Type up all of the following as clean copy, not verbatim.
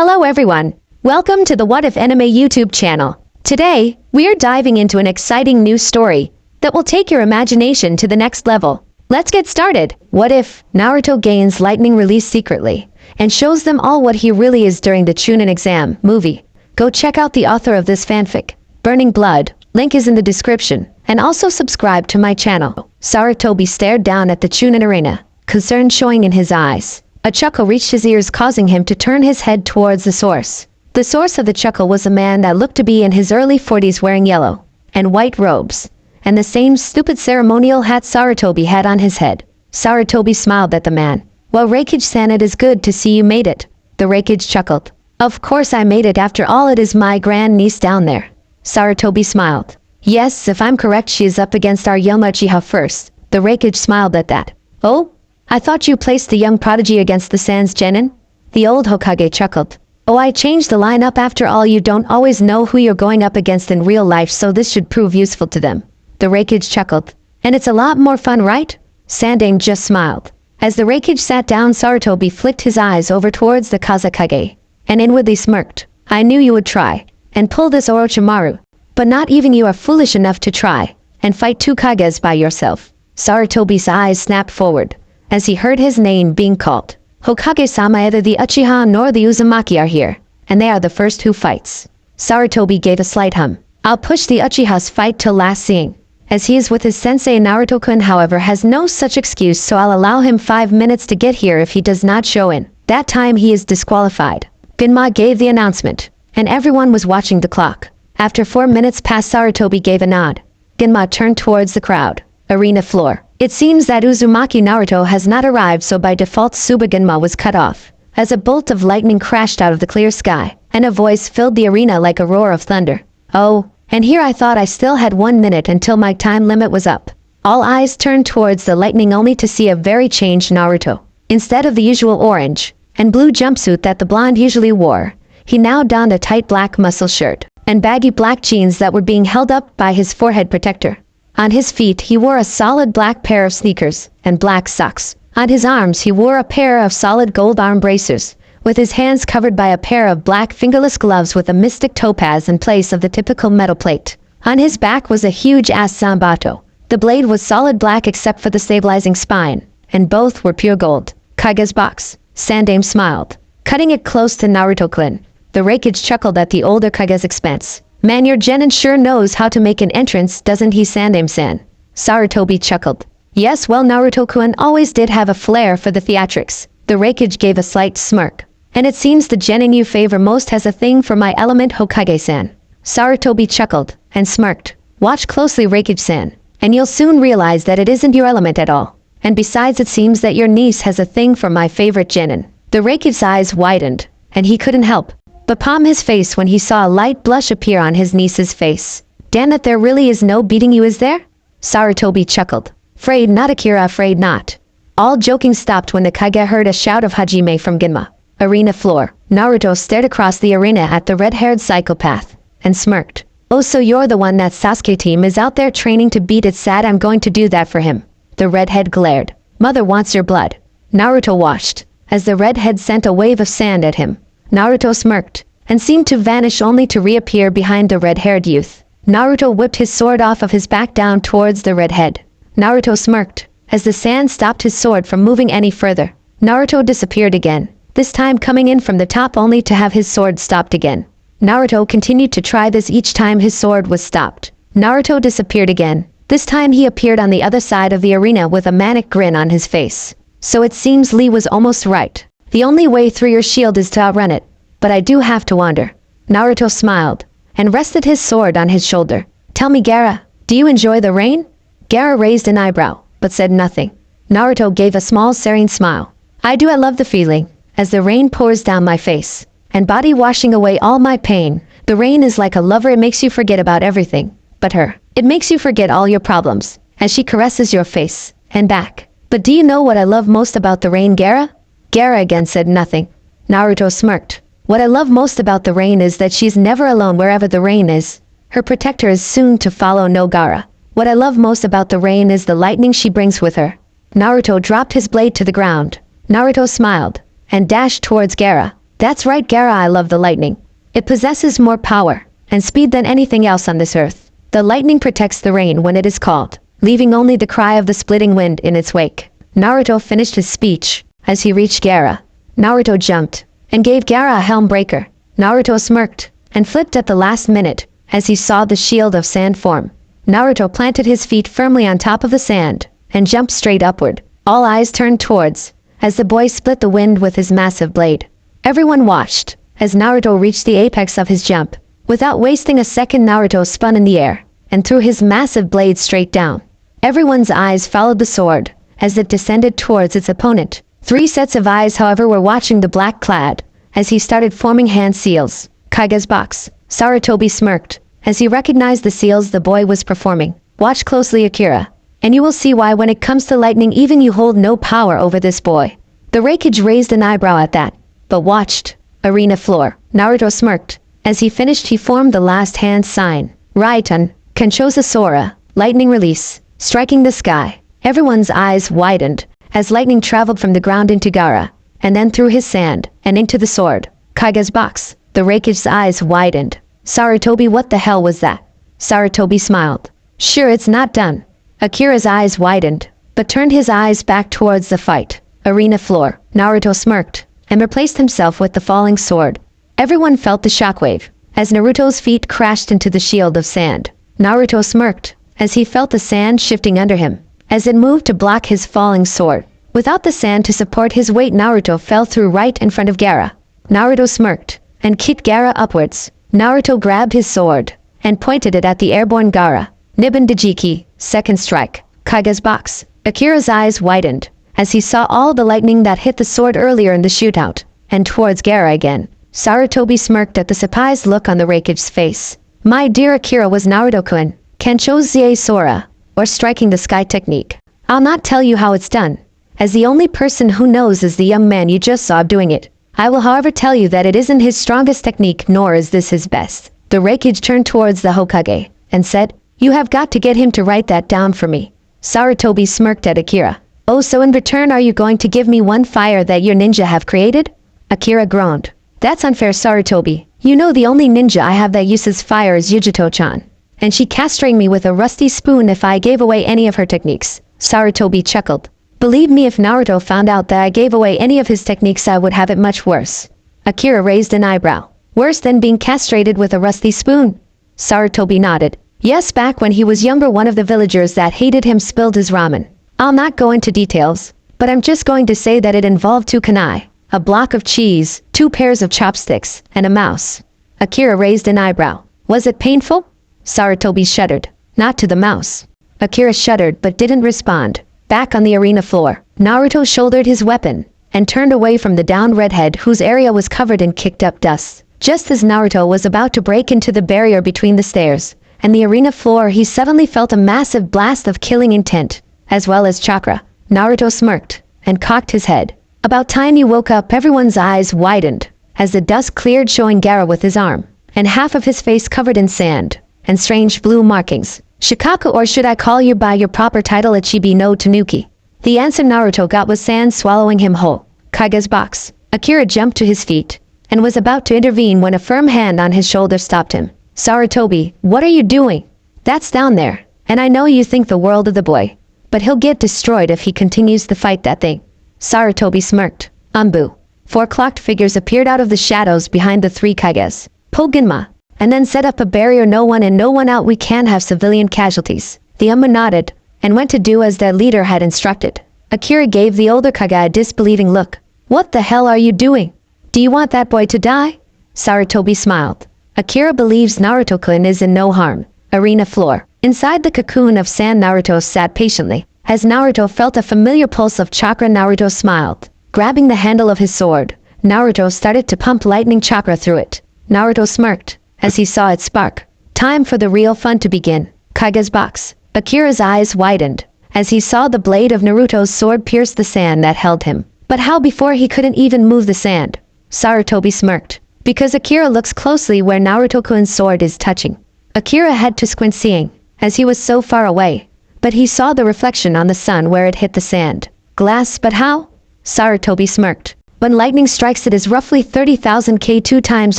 Hello everyone, welcome to the What If Anime YouTube channel. Today, we are diving into an exciting new story that will take your imagination to the next level. Let's get started. What if Naruto gains lightning release secretly and shows them all what he really is during the Chunin Exam movie? Go check out the author of this fanfic, Burning Blood, link is in the description, and also subscribe to my channel. Sarutobi stared down at the Chunin arena, concern showing in his eyes. A chuckle reached his ears, causing him to turn his head towards the source. The source of the chuckle was a man that looked to be in his early 40s, wearing yellow and white robes, and the same stupid ceremonial hat Sarutobi had on his head. Sarutobi smiled at the man. "Well, Reikage-san, it is good to see you made it." The Reikage chuckled. "Of course I made it, after all it is my grand-niece down there." Sarutobi smiled. "Yes, if I'm correct she is up against our Yoma Uchiha first." The Reikage smiled at that. "Oh? I thought you placed the young prodigy against the Sans Genin?" The old Hokage chuckled. "Oh, I changed the lineup, after all you don't always know who you're going up against in real life, so this should prove useful to them." The Reikage chuckled. "And it's a lot more fun, right?" Sandaime just smiled. As the Reikage sat down, Sarutobi flicked his eyes over towards the Kazekage, and inwardly smirked. "I knew you would try and pull this Orochimaru, but not even you are foolish enough to try and fight two Kages by yourself." Sarutobi's eyes snapped forward as he heard his name being called. "Hokage-sama, either the Uchiha nor the Uzumaki are here, and they are the first who fights." Sarutobi gave a slight hum. "I'll push the Uchiha's fight till last seeing, as he is with his sensei Naruto-kun, however has no such excuse, so I'll allow him 5 minutes to get here. If he does not show in that time, he is disqualified." Gunma gave the announcement, and everyone was watching the clock. After 4 minutes passed, Sarutobi gave a nod. Gunma turned towards the crowd. Arena floor. It seems that Uzumaki Naruto has not arrived, so by default Tsuba Gunma was cut off, as a bolt of lightning crashed out of the clear sky, and a voice filled the arena like a roar of thunder. "Oh, and here I thought I still had 1 minute until my time limit was up." All eyes turned towards the lightning, only to see a very changed Naruto. Instead of the usual orange and blue jumpsuit that the blonde usually wore, he now donned a tight black muscle shirt and baggy black jeans that were being held up by his forehead protector. On his feet he wore a solid black pair of sneakers and black socks. On his arms he wore a pair of solid gold arm bracers, with his hands covered by a pair of black fingerless gloves with a mystic topaz in place of the typical metal plate. On his back was a huge ass Zambato. The blade was solid black except for the stabilizing spine, and both were pure gold. "Kage's box." Sandaime smiled, cutting it close to Naruto-kun. The Reikage chuckled at the older Kage's expense. "Man, your genin sure knows how to make an entrance, doesn't he, Sandaime-san?" Sarutobi chuckled. "Yes, well, Naruto-kun always did have a flair for the theatrics." The Reikage gave a slight smirk. "And it seems the genin you favor most has a thing for my element, Hokage-san." Sarutobi chuckled and smirked. "Watch closely, Reikage-san, and you'll soon realize that it isn't your element at all. And besides, it seems that your niece has a thing for my favorite genin." The Reikage's eyes widened, and he couldn't help but palm his face when he saw a light blush appear on his niece's face. "Damn it, there really is no beating you, is there?" Sarutobi chuckled. "Afraid not, Akira, afraid not." All joking stopped when the Kage heard a shout of Hajime from Gunma. Arena floor. Naruto stared across the arena at the red-haired psychopath and smirked. "Oh, so you're the one that Sasuke team is out there training to beat? It's sad, I'm going to do that for him." The redhead glared. "Mother wants your blood." Naruto watched as the redhead sent a wave of sand at him. Naruto smirked and seemed to vanish, only to reappear behind the red-haired youth. Naruto whipped his sword off of his back down towards the redhead. Naruto smirked as the sand stopped his sword from moving any further. Naruto disappeared again, this time coming in from the top, only to have his sword stopped again. Naruto continued to try this each time his sword was stopped. Naruto disappeared again. This time he appeared on the other side of the arena with a manic grin on his face. "So it seems Lee was almost right. The only way through your shield is to outrun it. But I do have to wander." Naruto smiled and rested his sword on his shoulder. "Tell me, Gaara, do you enjoy the rain?" Gaara raised an eyebrow, but said nothing. Naruto gave a small serene smile. "I do, I love the feeling, as the rain pours down my face and body, washing away all my pain. The rain is like a lover, it makes you forget about everything but her. It makes you forget all your problems, as she caresses your face and back. But do you know what I love most about the rain, Gaara?" Gaara again said nothing. Naruto smirked. "What I love most about the rain is that she's never alone wherever the rain is. Her protector is soon to follow, no Gaara. What I love most about the rain is the lightning she brings with her." Naruto dropped his blade to the ground. Naruto smiled and dashed towards Gaara. That's right, Gara, I love the lightning. It possesses more power and speed than anything else on this earth. The lightning protects the rain when it is called, leaving only the cry of the splitting wind in its wake. Naruto finished his speech. As he reached Gara, Naruto jumped and gave Gara a helm breaker. Naruto smirked and flipped at the last minute as he saw the shield of sand form. Naruto planted his feet firmly on top of the sand and jumped straight upward. All eyes turned towards as the boy split the wind with his massive blade. Everyone watched as Naruto reached the apex of his jump. Without wasting a second, Naruto spun in the air and threw his massive blade straight down. Everyone's eyes followed the sword as it descended towards its opponent. 3 sets of eyes, however, were watching the black clad as he started forming hand seals. Kaiga's box. Sarutobi smirked as he recognized the seals the boy was performing. Watch closely, Akira, and you will see why when it comes to lightning even you hold no power over this boy. The Raikage raised an eyebrow at that, but watched. Arena floor. Naruto smirked. As he finished, he formed the last hand sign. Raiton, Kenshosa Sora, lightning release, striking the sky. Everyone's eyes widened as lightning traveled from the ground into Gara, and then through his sand, and into the sword. Kaiga's box. The Raikage's eyes widened. Sarutobi, what the hell was that? Sarutobi smiled. Sure, it's not done. Akira's eyes widened, but turned his eyes back towards the fight. Arena floor. Naruto smirked, and replaced himself with the falling sword. Everyone felt the shockwave, as Naruto's feet crashed into the shield of sand. Naruto smirked, as he felt the sand shifting under him, as it moved to block his falling sword. Without the sand to support his weight, Naruto fell through right in front of Gara. Naruto smirked, and kicked Gara upwards. Naruto grabbed his sword, and pointed it at the airborne Gara. Nibbon Dejiki, second strike. Kaiga's box. Akira's eyes widened, as he saw all the lightning that hit the sword earlier in the shootout, and towards Gara again. Sarutobi smirked at the surprised look on the Raikage's face. My dear Akira, was Naruto-kun, Kenshosa Sora, or striking the sky technique? I'll not tell you how it's done, as the only person who knows is the young man you just saw doing it. I will however tell you that it isn't his strongest technique, nor is this his best. The Raikage turned towards the Hokage, and said, you have got to get him to write that down for me. Sarutobi smirked at Akira. Oh, so in return are you going to give me one fire that your ninja have created? Akira groaned. That's unfair, Sarutobi. You know the only ninja I have that uses fire is Yujito-chan, and she castrating me with a rusty spoon if I gave away any of her techniques. Sarutobi chuckled. Believe me, if Naruto found out that I gave away any of his techniques, I would have it much worse. Akira raised an eyebrow. Worse than being castrated with a rusty spoon? Sarutobi nodded. Yes, back when he was younger, one of the villagers that hated him spilled his ramen. I'll not go into details, but I'm just going to say that it involved 2 kunai, a block of cheese, 2 pairs of chopsticks, and a mouse. Akira raised an eyebrow. Was it painful? Sarutobi shuddered. Not to the mouse. Akira shuddered but didn't respond. Back on the arena floor, Naruto shouldered his weapon and turned away from the downed redhead whose area was covered in kicked up dust. Just as Naruto was about to break into the barrier between the stairs and the arena floor, he suddenly felt a massive blast of killing intent, as well as chakra. Naruto smirked and cocked his head. About time you woke up, everyone's eyes widened as the dust cleared, showing Gara with his arm and half of his face covered in sand and strange blue markings. Shikaku, or should I call you by your proper title, Ichibi no Tanuki? The answer Naruto got was sand swallowing him whole. Kaiga's box. Akira jumped to his feet and was about to intervene when a firm hand on his shoulder stopped him. Sarutobi, what are you doing? That's down there, and I know you think the world of the boy, but he'll get destroyed if he continues to fight that thing. Sarutobi smirked. Umbu. 4 clocked figures appeared out of the shadows behind the 3 Kaigas. Pull Ginma, and then set up a barrier. No one in, no one out. We can't have civilian casualties. The Umbu nodded and went to do as their leader had instructed. Akira gave the older Kage a disbelieving look. What the hell are you doing? Do you want that boy to die? Sarutobi smiled. Akira believes Naruto-kun is in no harm. Arena floor. Inside the cocoon of sand, Naruto sat patiently. As Naruto felt a familiar pulse of chakra, Naruto smiled. Grabbing the handle of his sword, Naruto started to pump lightning chakra through it. Naruto smirked as he saw it spark. Time for the real fun to begin. Kaiga's box. Akira's eyes widened as he saw the blade of Naruto's sword pierce the sand that held him. But how? Before he couldn't even move the sand. Sarutobi smirked. Because Akira looks closely where Naruto-kun's sword is touching. Akira had to squint, seeing, as he was so far away, but he saw the reflection on the sun where it hit the sand. Glass, but how? Sarutobi smirked. When lightning strikes, it is roughly 30,000 K, 2 times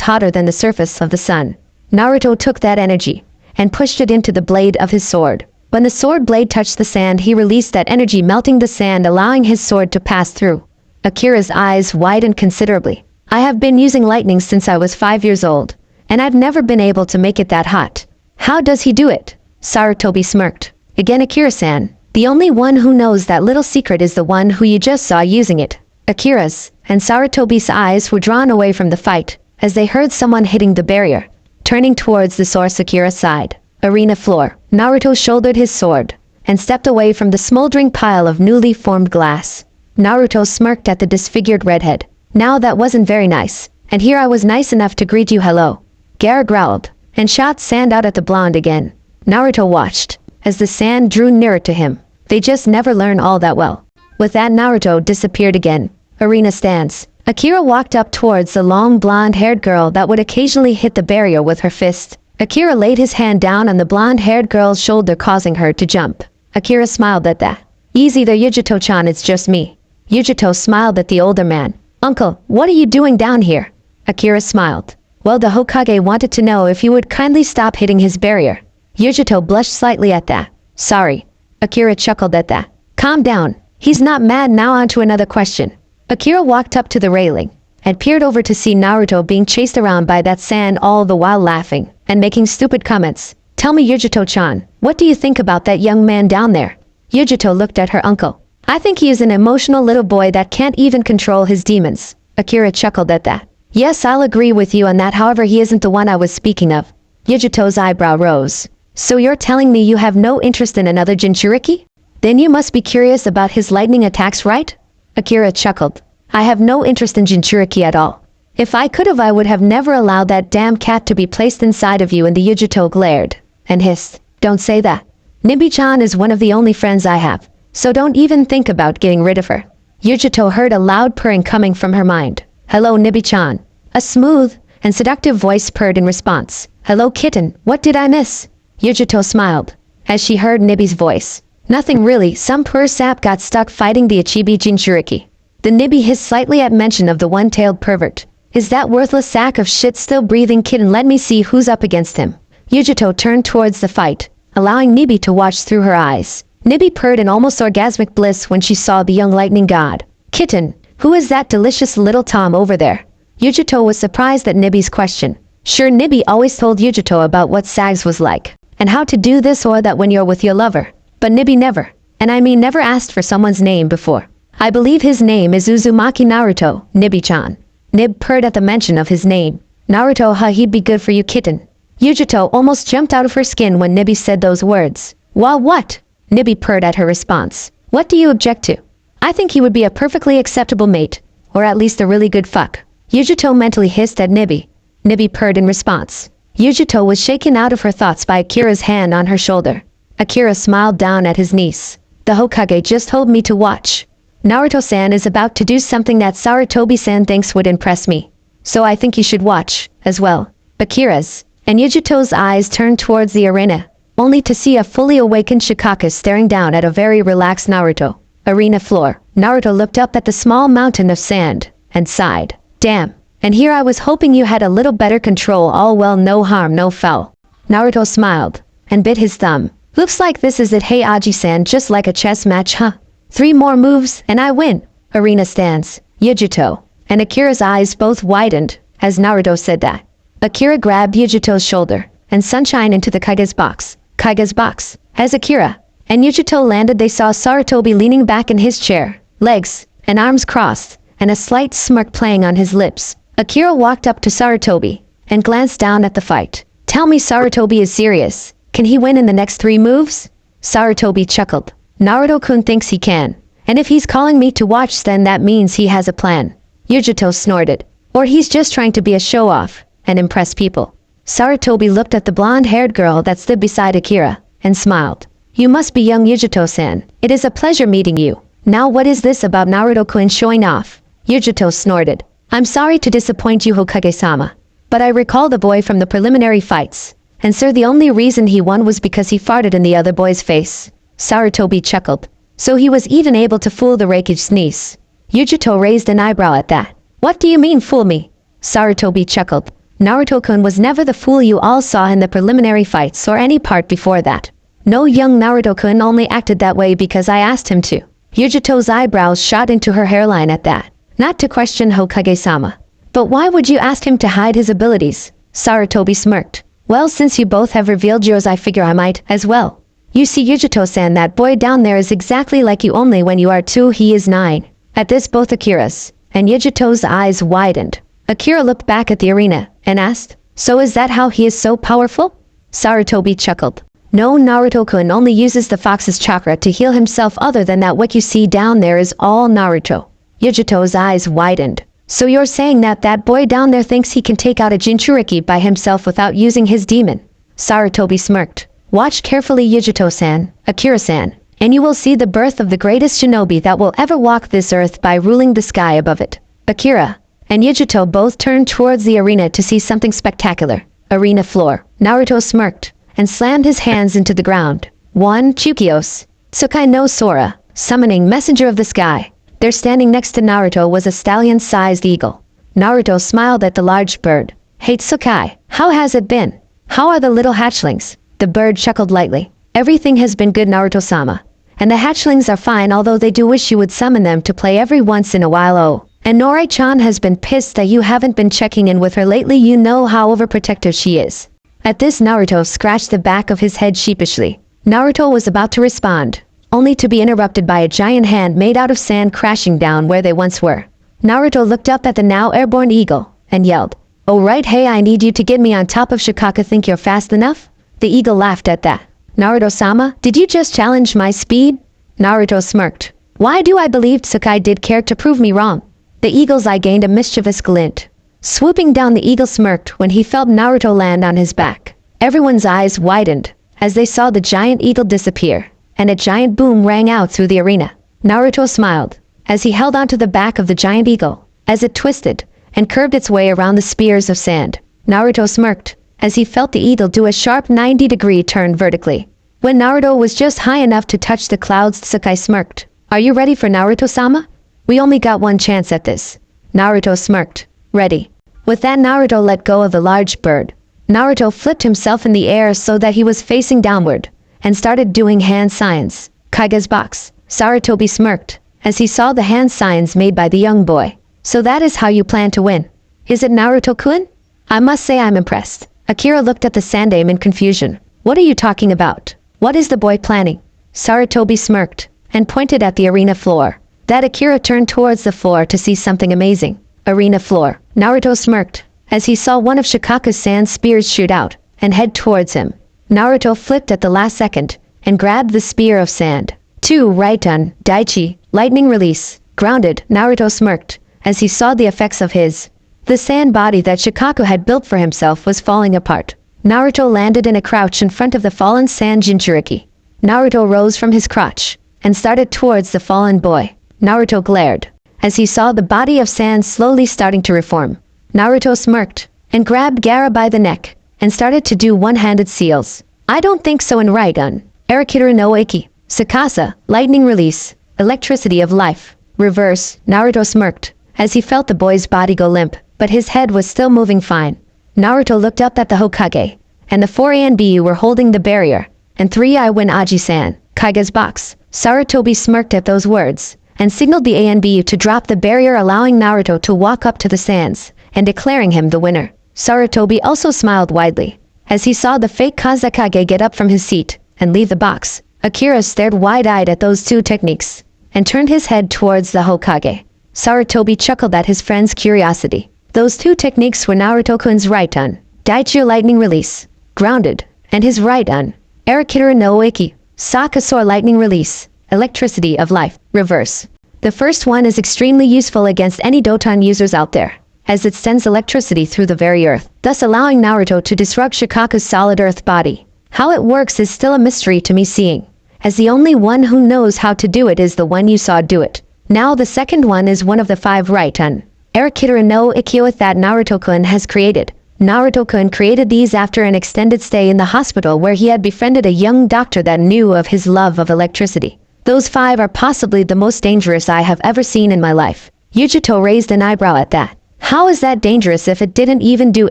hotter than the surface of the sun. Naruto took that energy and pushed it into the blade of his sword. When the sword blade touched the sand, he released that energy, melting the sand, allowing his sword to pass through. Akira's eyes widened considerably. I have been using lightning since I was 5 years old, and I've never been able to make it that hot. How does he do it? Sarutobi smirked. Again, Akira-san, the only one who knows that little secret is the one who you just saw using it. Akira's and Sarutobi's eyes were drawn away from the fight as they heard someone hitting the barrier. Turning towards the source, Akira's side, arena floor, Naruto shouldered his sword and stepped away from the smoldering pile of newly formed glass. Naruto smirked at the disfigured redhead. Now that wasn't very nice, and here I was nice enough to greet you hello. Gara growled and shot sand out at the blonde again. Naruto watched as the sand drew nearer to him. They just never learn all that well. With that, Naruto disappeared again. Arena stands. Akira walked up towards the long blonde-haired girl that would occasionally hit the barrier with her fist. Akira laid his hand down on the blonde-haired girl's shoulder, causing her to jump. Akira smiled at that. Easy there, Yujito-chan, it's just me. Yujito smiled at the older man. Uncle, what are you doing down here? Akira smiled. Well, the Hokage wanted to know if you would kindly stop hitting his barrier. Yujito blushed slightly at that. Sorry. Akira chuckled at that. Calm down. He's not mad now. On to another question. Akira walked up to the railing and peered over to see Naruto being chased around by that sand, all the while laughing and making stupid comments. Tell me, Yujito-chan, what do you think about that young man down there? Yujito looked at her uncle. I think he is an emotional little boy that can't even control his demons. Akira chuckled at that. Yes, I'll agree with you on that, however he isn't the one I was speaking of. Yujito's eyebrow rose. So you're telling me you have no interest in another Jinchuriki? Then you must be curious about his lightning attacks, right? Akira chuckled. I have no interest in Jinchuriki at all. If I could have, I would have never allowed that damn cat to be placed inside of you. And the Yujito glared and hissed. Don't say that. Nibi-chan is one of the only friends I have, so don't even think about getting rid of her. Yujito heard a loud purring coming from her mind. Hello, Nibi-chan. A smooth and seductive voice purred in response. Hello, kitten. What did I miss? Yujito smiled as she heard Nibi's voice. Nothing really, some poor sap got stuck fighting the Ichibi Jinchuriki. The Nibi hissed slightly at mention of the one-tailed pervert. Is that worthless sack of shit still breathing, kitten? Let me see who's up against him. Yujito turned towards the fight, allowing Nibi to watch through her eyes. Nibi purred in almost orgasmic bliss when she saw the young lightning god. Kitten, who is that delicious little Tom over there? Yujito was surprised at Nibi's question. Sure, Nibi always told Yujito about what sags was like, and how to do this or that when you're with your lover. But Nibi never, and I mean never, asked for someone's name before. I believe his name is Uzumaki Naruto, Nibi-chan. Nib purred at the mention of his name. Naruto, he'd be good for you, kitten. Yujito almost jumped out of her skin when Nibi said those words. Well, what? Nibi purred at her response. What do you object to? I think he would be a perfectly acceptable mate, or at least a really good fuck. Yujito mentally hissed at Nibi. Nibi purred in response. Yujito was shaken out of her thoughts by Akira's hand on her shoulder. Akira smiled down at his niece. The Hokage just told me to watch. Naruto-san is about to do something that Sarutobi-san thinks would impress me. So I think you should watch, as well. Akira's and Yujito's eyes turned towards the arena, only to see a fully awakened Shikaka staring down at a very relaxed Naruto. Arena floor. Naruto looked up at the small mountain of sand and sighed. Damn. And here I was hoping you had a little better control. All well, no harm, no foul. Naruto smiled and bit his thumb. Looks like this is it. Hey Aji-san, just like a chess match, huh? 3 more moves and I win. Arena stands. Yujito and Akira's eyes both widened as Naruto said that. Akira grabbed Yujito's shoulder and Sunshine into the Kage's box. Kage's box. As Akira and Yujito landed, they saw Sarutobi leaning back in his chair, legs and arms crossed, and a slight smirk playing on his lips. Akira walked up to Sarutobi and glanced down at the fight. Tell me Sarutobi is serious. Can he win in the next 3 moves? Sarutobi chuckled. Naruto-kun thinks he can. And if he's calling me to watch, then that means he has a plan. Yujito snorted. Or he's just trying to be a show-off and impress people. Sarutobi looked at the blonde-haired girl that stood beside Akira and smiled. You must be young Yujito-san. It is a pleasure meeting you. Now what is this about Naruto-kun showing off? Yujito snorted. I'm sorry to disappoint you, Hokage-sama. But I recall the boy from the preliminary fights. And sir, the only reason he won was because he farted in the other boy's face. Sarutobi chuckled. So he was even able to fool the Raikage niece. Yujito raised an eyebrow at that. What do you mean fool me? Sarutobi chuckled. Naruto-kun was never the fool you all saw in the preliminary fights or any part before that. No, young Naruto-kun only acted that way because I asked him to. Yujito's eyebrows shot into her hairline at that. Not to question Hokage-sama. But why would you ask him to hide his abilities? Sarutobi smirked. Well, since you both have revealed yours, I figure I might, as well. You see, Yujito-san, that boy down there is exactly like you, only when you are 2 he is 9. At this, both Akira's and Yujito's eyes widened. Akira looked back at the arena and asked, so is that how he is so powerful? Sarutobi chuckled. No, Naruto-kun only uses the fox's chakra to heal himself. Other than that, what you see down there is all Naruto. Yujito's eyes widened. So you're saying that that boy down there thinks he can take out a Jinchuriki by himself without using his demon? Sarutobi smirked. Watch carefully, Yujito-san, Akira-san, and you will see the birth of the greatest shinobi that will ever walk this earth by ruling the sky above it. Akira and Yujito both turned towards the arena to see something spectacular. Arena floor. Naruto smirked and slammed his hands into the ground. 1. Chukios. Tsukai no Sora, summoning messenger of the sky. There standing next to Naruto was a stallion-sized eagle. Naruto smiled at the large bird. Hey Tsukai, how has it been? How are the little hatchlings? The bird chuckled lightly. Everything has been good, Naruto-sama. And the hatchlings are fine, although they do wish you would summon them to play every once in a while. Oh. And Nori-chan has been pissed that you haven't been checking in with her lately. You know how overprotective she is. At this, Naruto scratched the back of his head sheepishly. Naruto was about to respond, only to be interrupted by a giant hand made out of sand crashing down where they once were. Naruto looked up at the now airborne eagle and yelled, "Oh right, hey, I need you to get me on top of Shikaka. Think you're fast enough?" The eagle laughed at that. Naruto-sama, did you just challenge my speed? Naruto smirked. Why do I believe Tsukai did care to prove me wrong? The eagle's eye gained a mischievous glint. Swooping down, the eagle smirked when he felt Naruto land on his back. Everyone's eyes widened as they saw the giant eagle disappear, and a giant boom rang out through the arena. Naruto smiled as he held onto the back of the giant eagle, as it twisted and curved its way around the spears of sand. Naruto smirked as he felt the eagle do a sharp 90-degree turn vertically. When Naruto was just high enough to touch the clouds, Tsukai smirked. Are you ready for Naruto-sama? We only got one chance at this. Naruto smirked. Ready. With that, Naruto let go of the large bird. Naruto flipped himself in the air so that he was facing downward, and started doing hand signs. Kaiga's box. Sarutobi smirked as he saw the hand signs made by the young boy. So that is how you plan to win. Is it, Naruto-kun? I must say I'm impressed. Akira looked at the sandame in confusion. What are you talking about? What is the boy planning? Sarutobi smirked and pointed at the arena floor. That Akira turned towards the floor to see something amazing. Arena floor. Naruto smirked as he saw one of Shikaka's sand spears shoot out and head towards him. Naruto flipped at the last second and grabbed the spear of sand. 2. Right on. Daichi. Lightning release. Grounded. Naruto smirked as he saw the effects of the sand body that Shikaku had built for himself was falling apart. Naruto landed in a crouch in front of the fallen sand Jinchuriki. Naruto rose from his crotch and started towards the fallen boy. Naruto glared as he saw the body of sand slowly starting to reform. Naruto smirked and grabbed Gaara by the neck and started to do one-handed seals. I don't think so. And right on. Arakiri no Eki. Sakasa. Lightning release. Electricity of life. Reverse. Naruto smirked as he felt the boy's body go limp, but his head was still moving fine. Naruto looked up at the Hokage, and the 4 ANBU were holding the barrier, and 3 I win Aji-san. Kaiga's box. Sarutobi smirked at those words and signaled the ANBU to drop the barrier, allowing Naruto to walk up to the sands and declaring him the winner. Sarutobi also smiled widely as he saw the fake Kazekage get up from his seat and leave the box. Akira stared wide-eyed at those 2 techniques and turned his head towards the Hokage. Sarutobi chuckled at his friend's curiosity. Those 2 techniques were Naruto-kun's right on, Daichi lightning release, grounded, and his right on, Arakiri no Eki, Sakasor lightning release, electricity of life, reverse. The first one is extremely useful against any Doton users out there, as it sends electricity through the very earth, thus allowing Naruto to disrupt Shikaku's solid earth body. How it works is still a mystery to me, seeing as the only one who knows how to do it is the one you saw do it. Now the second one is one of the 5 right on, Arakiri no Ikyo that Naruto-kun has created. Naruto-kun created these after an extended stay in the hospital where he had befriended a young doctor that knew of his love of electricity. Those 5 are possibly the most dangerous I have ever seen in my life. Yujito raised an eyebrow at that. How is that dangerous if it didn't even do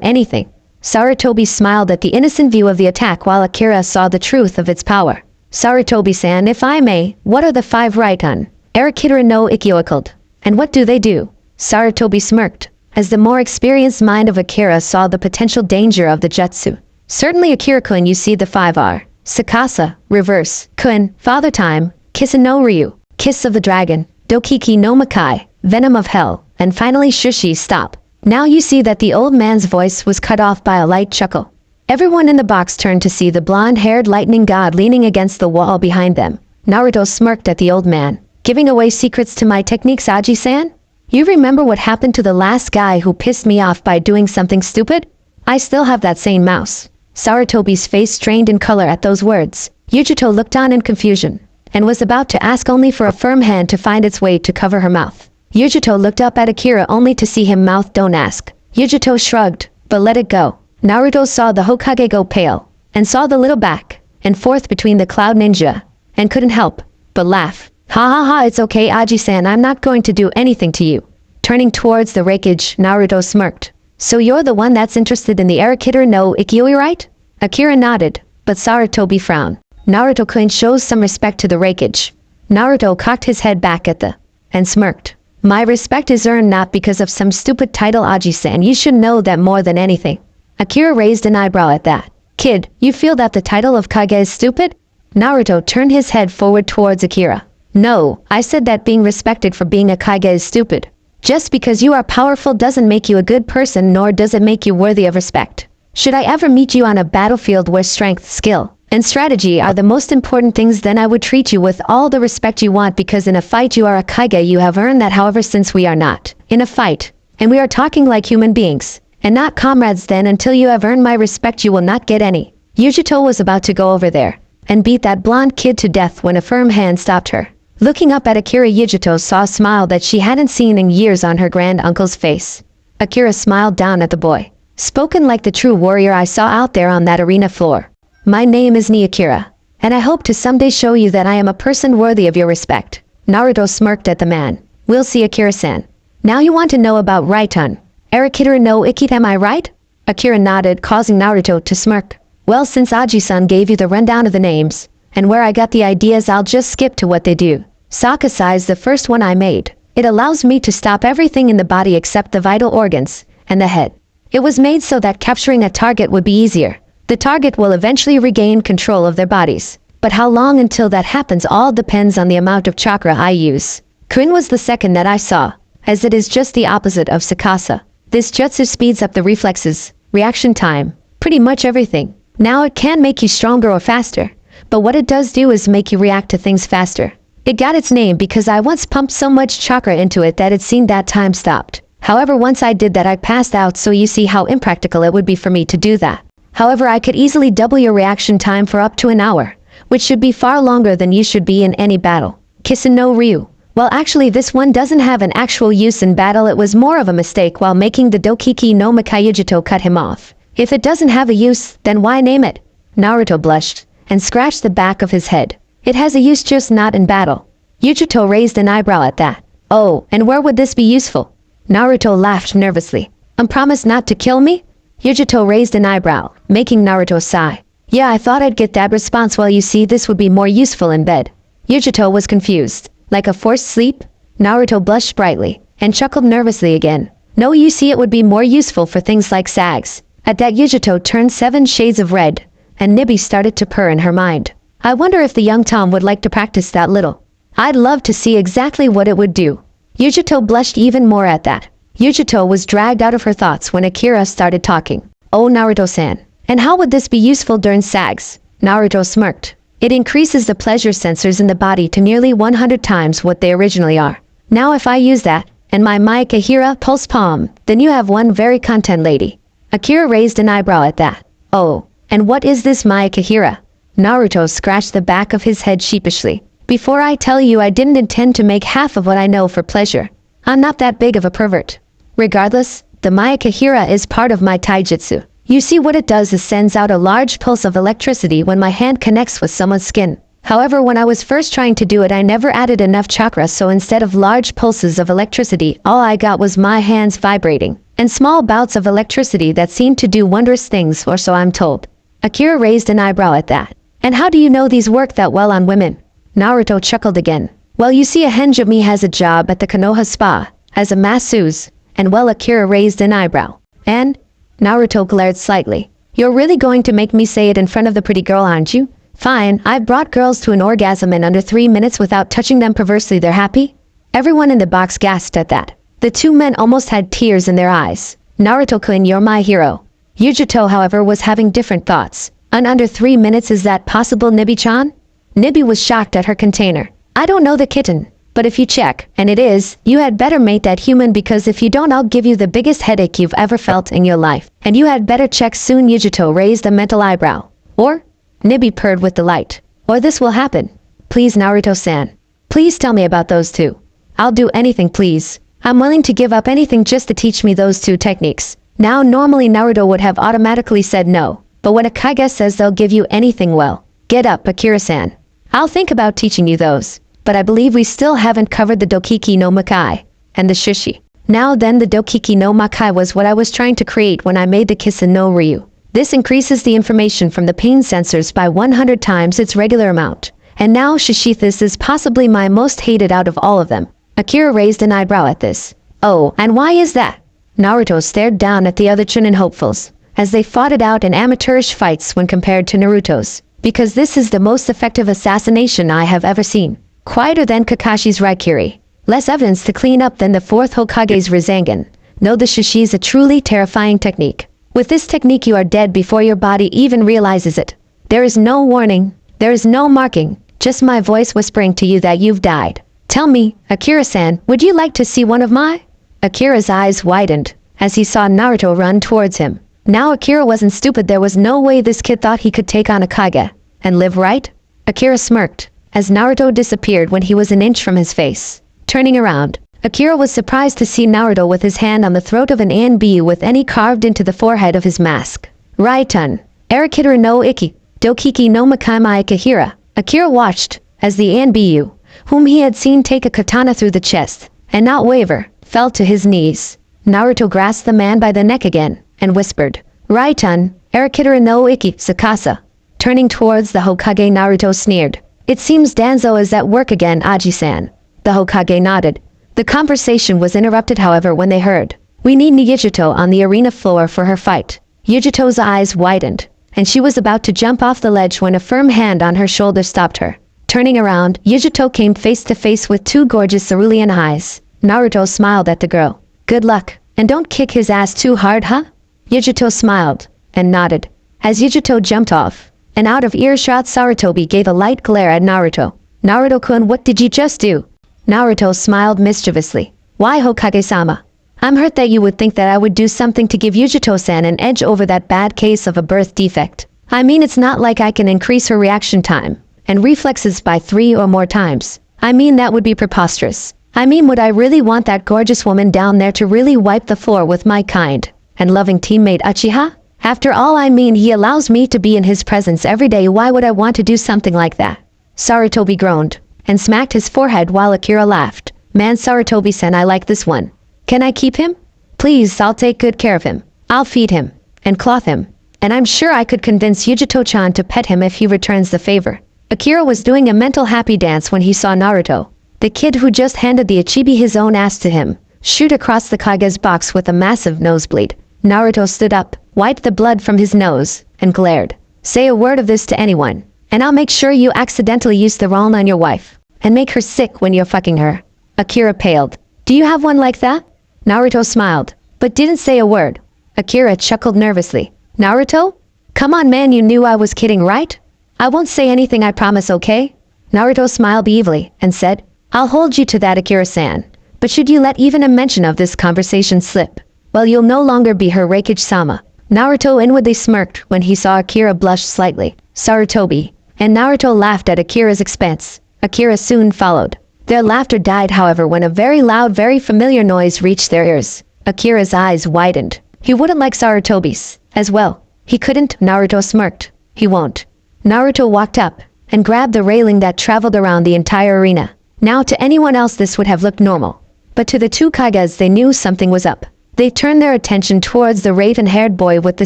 anything? Sarutobi smiled at the innocent view of the attack while Akira saw the truth of its power. Sarutobi-san, if I may, what are the 5 Raiton? Arakidara no Ikyoikled. And what do they do? Sarutobi smirked, as the more experienced mind of Akira saw the potential danger of the jutsu. Certainly Akira-kun, you see the 5 are Sakasa, Reverse, Kun, Father Time, Kiss no Ryu, Kiss of the Dragon, Dokiki no Makai, Venom of Hell, and finally Shushi, stop. Now you see that the old man's voice was cut off by a light chuckle. Everyone in the box turned to see the blonde-haired lightning god leaning against the wall behind them. Naruto smirked at the old man. Giving away secrets to my techniques, Aji-san? You remember what happened to the last guy who pissed me off by doing something stupid? I still have that same mouse. Sarutobi's face strained in color at those words. Yujito looked on in confusion, and was about to ask only for a firm hand to find its way to cover her mouth. Yujito looked up at Akira only to see him mouth don't ask. Yujito shrugged, but let it go. Naruto saw the Hokage go pale, and saw the little back and forth between the Cloud Ninja, and couldn't help but laugh. Ha ha ha, it's okay Aji-san, I'm not going to do anything to you. Turning towards the wreckage, Naruto smirked. So you're the one that's interested in the Arakidara no Ikkyoi, right? Akira nodded, but Sarutobi frowned. Naruto-kun shows some respect to the wreckage. Naruto cocked his head back at the and smirked. My respect is earned not because of some stupid title, Aji-san, you should know that more than anything. Akira raised an eyebrow at that. Kid, you feel that the title of Kage is stupid? Naruto turned his head forward towards Akira. No, I said that being respected for being a Kage is stupid. Just because you are powerful doesn't make you a good person, nor does it make you worthy of respect. Should I ever meet you on a battlefield where strength, skill, and strategy are the most important things, then I would treat you with all the respect you want, because in a fight you are a Kage, you have earned that. However, since we are not in a fight, and we are talking like human beings, and not comrades, then until you have earned my respect you will not get any. Yujito was about to go over there and beat that blonde kid to death when a firm hand stopped her. Looking up at Akira, Yujito saw a smile that she hadn't seen in years on her grand uncle's face. Akira smiled down at the boy. Spoken like the true warrior I saw out there on that arena floor. My name is Akira, and I hope to someday show you that I am a person worthy of your respect. Naruto smirked at the man. We'll see, Akira-san. Now you want to know about Raiton. Arakidara no Ikkyoi, am I right? Akira nodded, causing Naruto to smirk. Well, since Aji-san gave you the rundown of the names, and where I got the ideas, I'll just skip to what they do. Sakasa is the first one I made. It allows me to stop everything in the body except the vital organs and the head. It was made so that capturing a target would be easier. The target will eventually regain control of their bodies. But how long until that happens all depends on the amount of chakra I use. Kun was the second that I saw, as it is just the opposite of Sakasa. This jutsu speeds up the reflexes, reaction time, pretty much everything. Now it can make you stronger or faster, but what it does do is make you react to things faster. It got its name because I once pumped so much chakra into it that it seemed that time stopped. However, once I did that I passed out, so you see how impractical it would be for me to do that. However, I could easily double your reaction time for up to an hour, which should be far longer than you should be in any battle. Kiss no Ryu. Well, actually this one doesn't have an actual use in battle, it was more of a mistake while making the Dokiki no Makai. Yujito cut him off. If it doesn't have a use, then why name it? Naruto blushed and scratched the back of his head. It has a use, just not in battle. Yujito raised an eyebrow at that. Oh, and where would this be useful? Naruto laughed nervously. Promise not to kill me? Yujito raised an eyebrow, making Naruto sigh. Yeah, I thought I'd get that response. Well, you see, this would be more useful in bed. Yujito was confused. Like a forced sleep? Naruto blushed brightly and chuckled nervously again. No, you see, it would be more useful for things like sags. At that, Yujito turned 7 shades of red, and Nibby started to purr in her mind. I wonder if the young Tom would like to practice that little. I'd love to see exactly what it would do. Yujito blushed even more at that. Yujito was dragged out of her thoughts when Akira started talking. Oh, Naruto-san. And how would this be useful during sags? Naruto smirked. It increases the pleasure sensors in the body to nearly 100 times what they originally are. Now if I use that, and my Maikahira pulse palm, then you have one very content lady. Akira raised an eyebrow at that. Oh, and what is this Maikahira? Naruto scratched the back of his head sheepishly. Before I tell you, I didn't intend to make half of what I know for pleasure. I'm not that big of a pervert. Regardless, the Maikahira is part of my taijutsu. You see, what it does is sends out a large pulse of electricity when my hand connects with someone's skin. However, when I was first trying to do it, I never added enough chakra, so instead of large pulses of electricity, all I got was my hands vibrating, and small bouts of electricity that seemed to do wondrous things, or so I'm told. Akira raised an eyebrow at that. And how do you know these work that well on women? Naruto chuckled again. Well, you see, a henge of me has a job at the Konoha spa, as a masseuse, and well, Akira raised an eyebrow. And? Naruto glared slightly. You're really going to make me say it in front of the pretty girl, aren't you? Fine, I've brought girls to an orgasm in under 3 minutes without touching them perversely. They're happy? Everyone in the box gasped at that. The two men almost had tears in their eyes. Naruto-kun, you're my hero. Yujito, however, was having different thoughts. Under 3 minutes, is that possible, Nibi-chan? Nibi was shocked at her container. I don't know the kitten, but if you check, and it is, you had better mate that human, because if you don't, I'll give you the biggest headache you've ever felt in your life. And you had better check soon. Yujito raised a mental eyebrow. Or? Nibi purred with delight. Or this will happen. Please, Naruto-san. Please tell me about those two. I'll do anything, please. I'm willing to give up anything just to teach me those two techniques. Now, normally Naruto would have automatically said no, but when a Kage says they'll give you anything, well, get up, Akira-san. I'll think about teaching you those, but I believe we still haven't covered the Dokiki no Makai and the Shishi. Now then, the Dokiki no Makai was what I was trying to create when I made the Kissa no Ryu. This increases the information from the pain sensors by 100 times its regular amount. And now Shishi, this is possibly my most hated out of all of them. Akira raised an eyebrow at this. Oh, and why is that? Naruto stared down at the other Chunin hopefuls, as they fought it out in amateurish fights when compared to Naruto's. Because this is the most effective assassination I have ever seen. Quieter than Kakashi's Raikiri. Less evidence to clean up than the 4th Hokage's Rasengan. No, the Shishi is a truly terrifying technique. With this technique, you are dead before your body even realizes it. There is no warning. There is no marking. Just my voice whispering to you that you've died. Tell me, Akira-san, would you like to see one of my? Akira's eyes widened as he saw Naruto run towards him. Now Akira wasn't stupid. There was no way this kid thought he could take on a Kage and live, right? Akira smirked as Naruto disappeared when he was an inch from his face. Turning around, Akira was surprised to see Naruto with his hand on the throat of an Anbu with any carved into the forehead of his mask. Raiton, Arakitara no Iki, Dokiki no Makai Ikahira. Akira watched as the Anbu, whom he had seen take a katana through the chest, and not waver, fell to his knees. Naruto grasped the man by the neck again, and whispered, Raiton, Arakitara no Iki, Sakasa. Turning towards the Hokage, Naruto sneered. It seems Danzo is at work again, Aji-san. The Hokage nodded. The conversation was interrupted, however, when they heard, we need Yujito on the arena floor for her fight. Yujito's eyes widened, and she was about to jump off the ledge when a firm hand on her shoulder stopped her. Turning around, Yujito came face to face with two gorgeous cerulean eyes. Naruto smiled at the girl. Good luck, and don't kick his ass too hard, huh? Yujito smiled, and nodded. As Yujito jumped off, and out of earshot, Sarutobi gave a light glare at Naruto. Naruto-kun, what did you just do? Naruto smiled mischievously. Why, Hokage-sama? I'm hurt that you would think that I would do something to give Yujito-san an edge over that bad case of a birth defect. I mean, it's not like I can increase her reaction time and reflexes by 3 or more times. I mean, that would be preposterous. I mean, would I really want that gorgeous woman down there to really wipe the floor with my kind and loving teammate Uchiha? After all, I mean, he allows me to be in his presence every day. Why would I want to do something like that? Sarutobi groaned and smacked his forehead while Akira laughed. Man, Sarutobi-san, I like this one. Can I keep him? Please, I'll take good care of him. I'll feed him and clothe him. And I'm sure I could convince Yujito-chan to pet him if he returns the favor. Akira was doing a mental happy dance when he saw Naruto, the kid who just handed the Ichibi his own ass to him, shoot across the Kage's box with a massive nosebleed. Naruto stood up, wiped the blood from his nose, and glared. Say a word of this to anyone, and I'll make sure you accidentally use the wrong on your wife, and make her sick when you're fucking her. Akira paled. Do you have one like that? Naruto smiled, but didn't say a word. Akira chuckled nervously. Naruto? Come on, man, you knew I was kidding, right? I won't say anything, I promise, okay? Naruto smiled evilly and said, I'll hold you to that, Akira-san. But should you let even a mention of this conversation slip, well, you'll no longer be her Raikage-sama. Naruto inwardly smirked when he saw Akira blush slightly. Sarutobi. And Naruto laughed at Akira's expense. Akira soon followed. Their laughter died, however, when a very loud, very familiar noise reached their ears. Akira's eyes widened. He wouldn't like Sarutobi's as well. He couldn't. Naruto smirked. He won't. Naruto walked up and grabbed the railing that traveled around the entire arena. Now to anyone else this would have looked normal, but to the two Kages they knew something was up. They turned their attention towards the raven-haired boy with the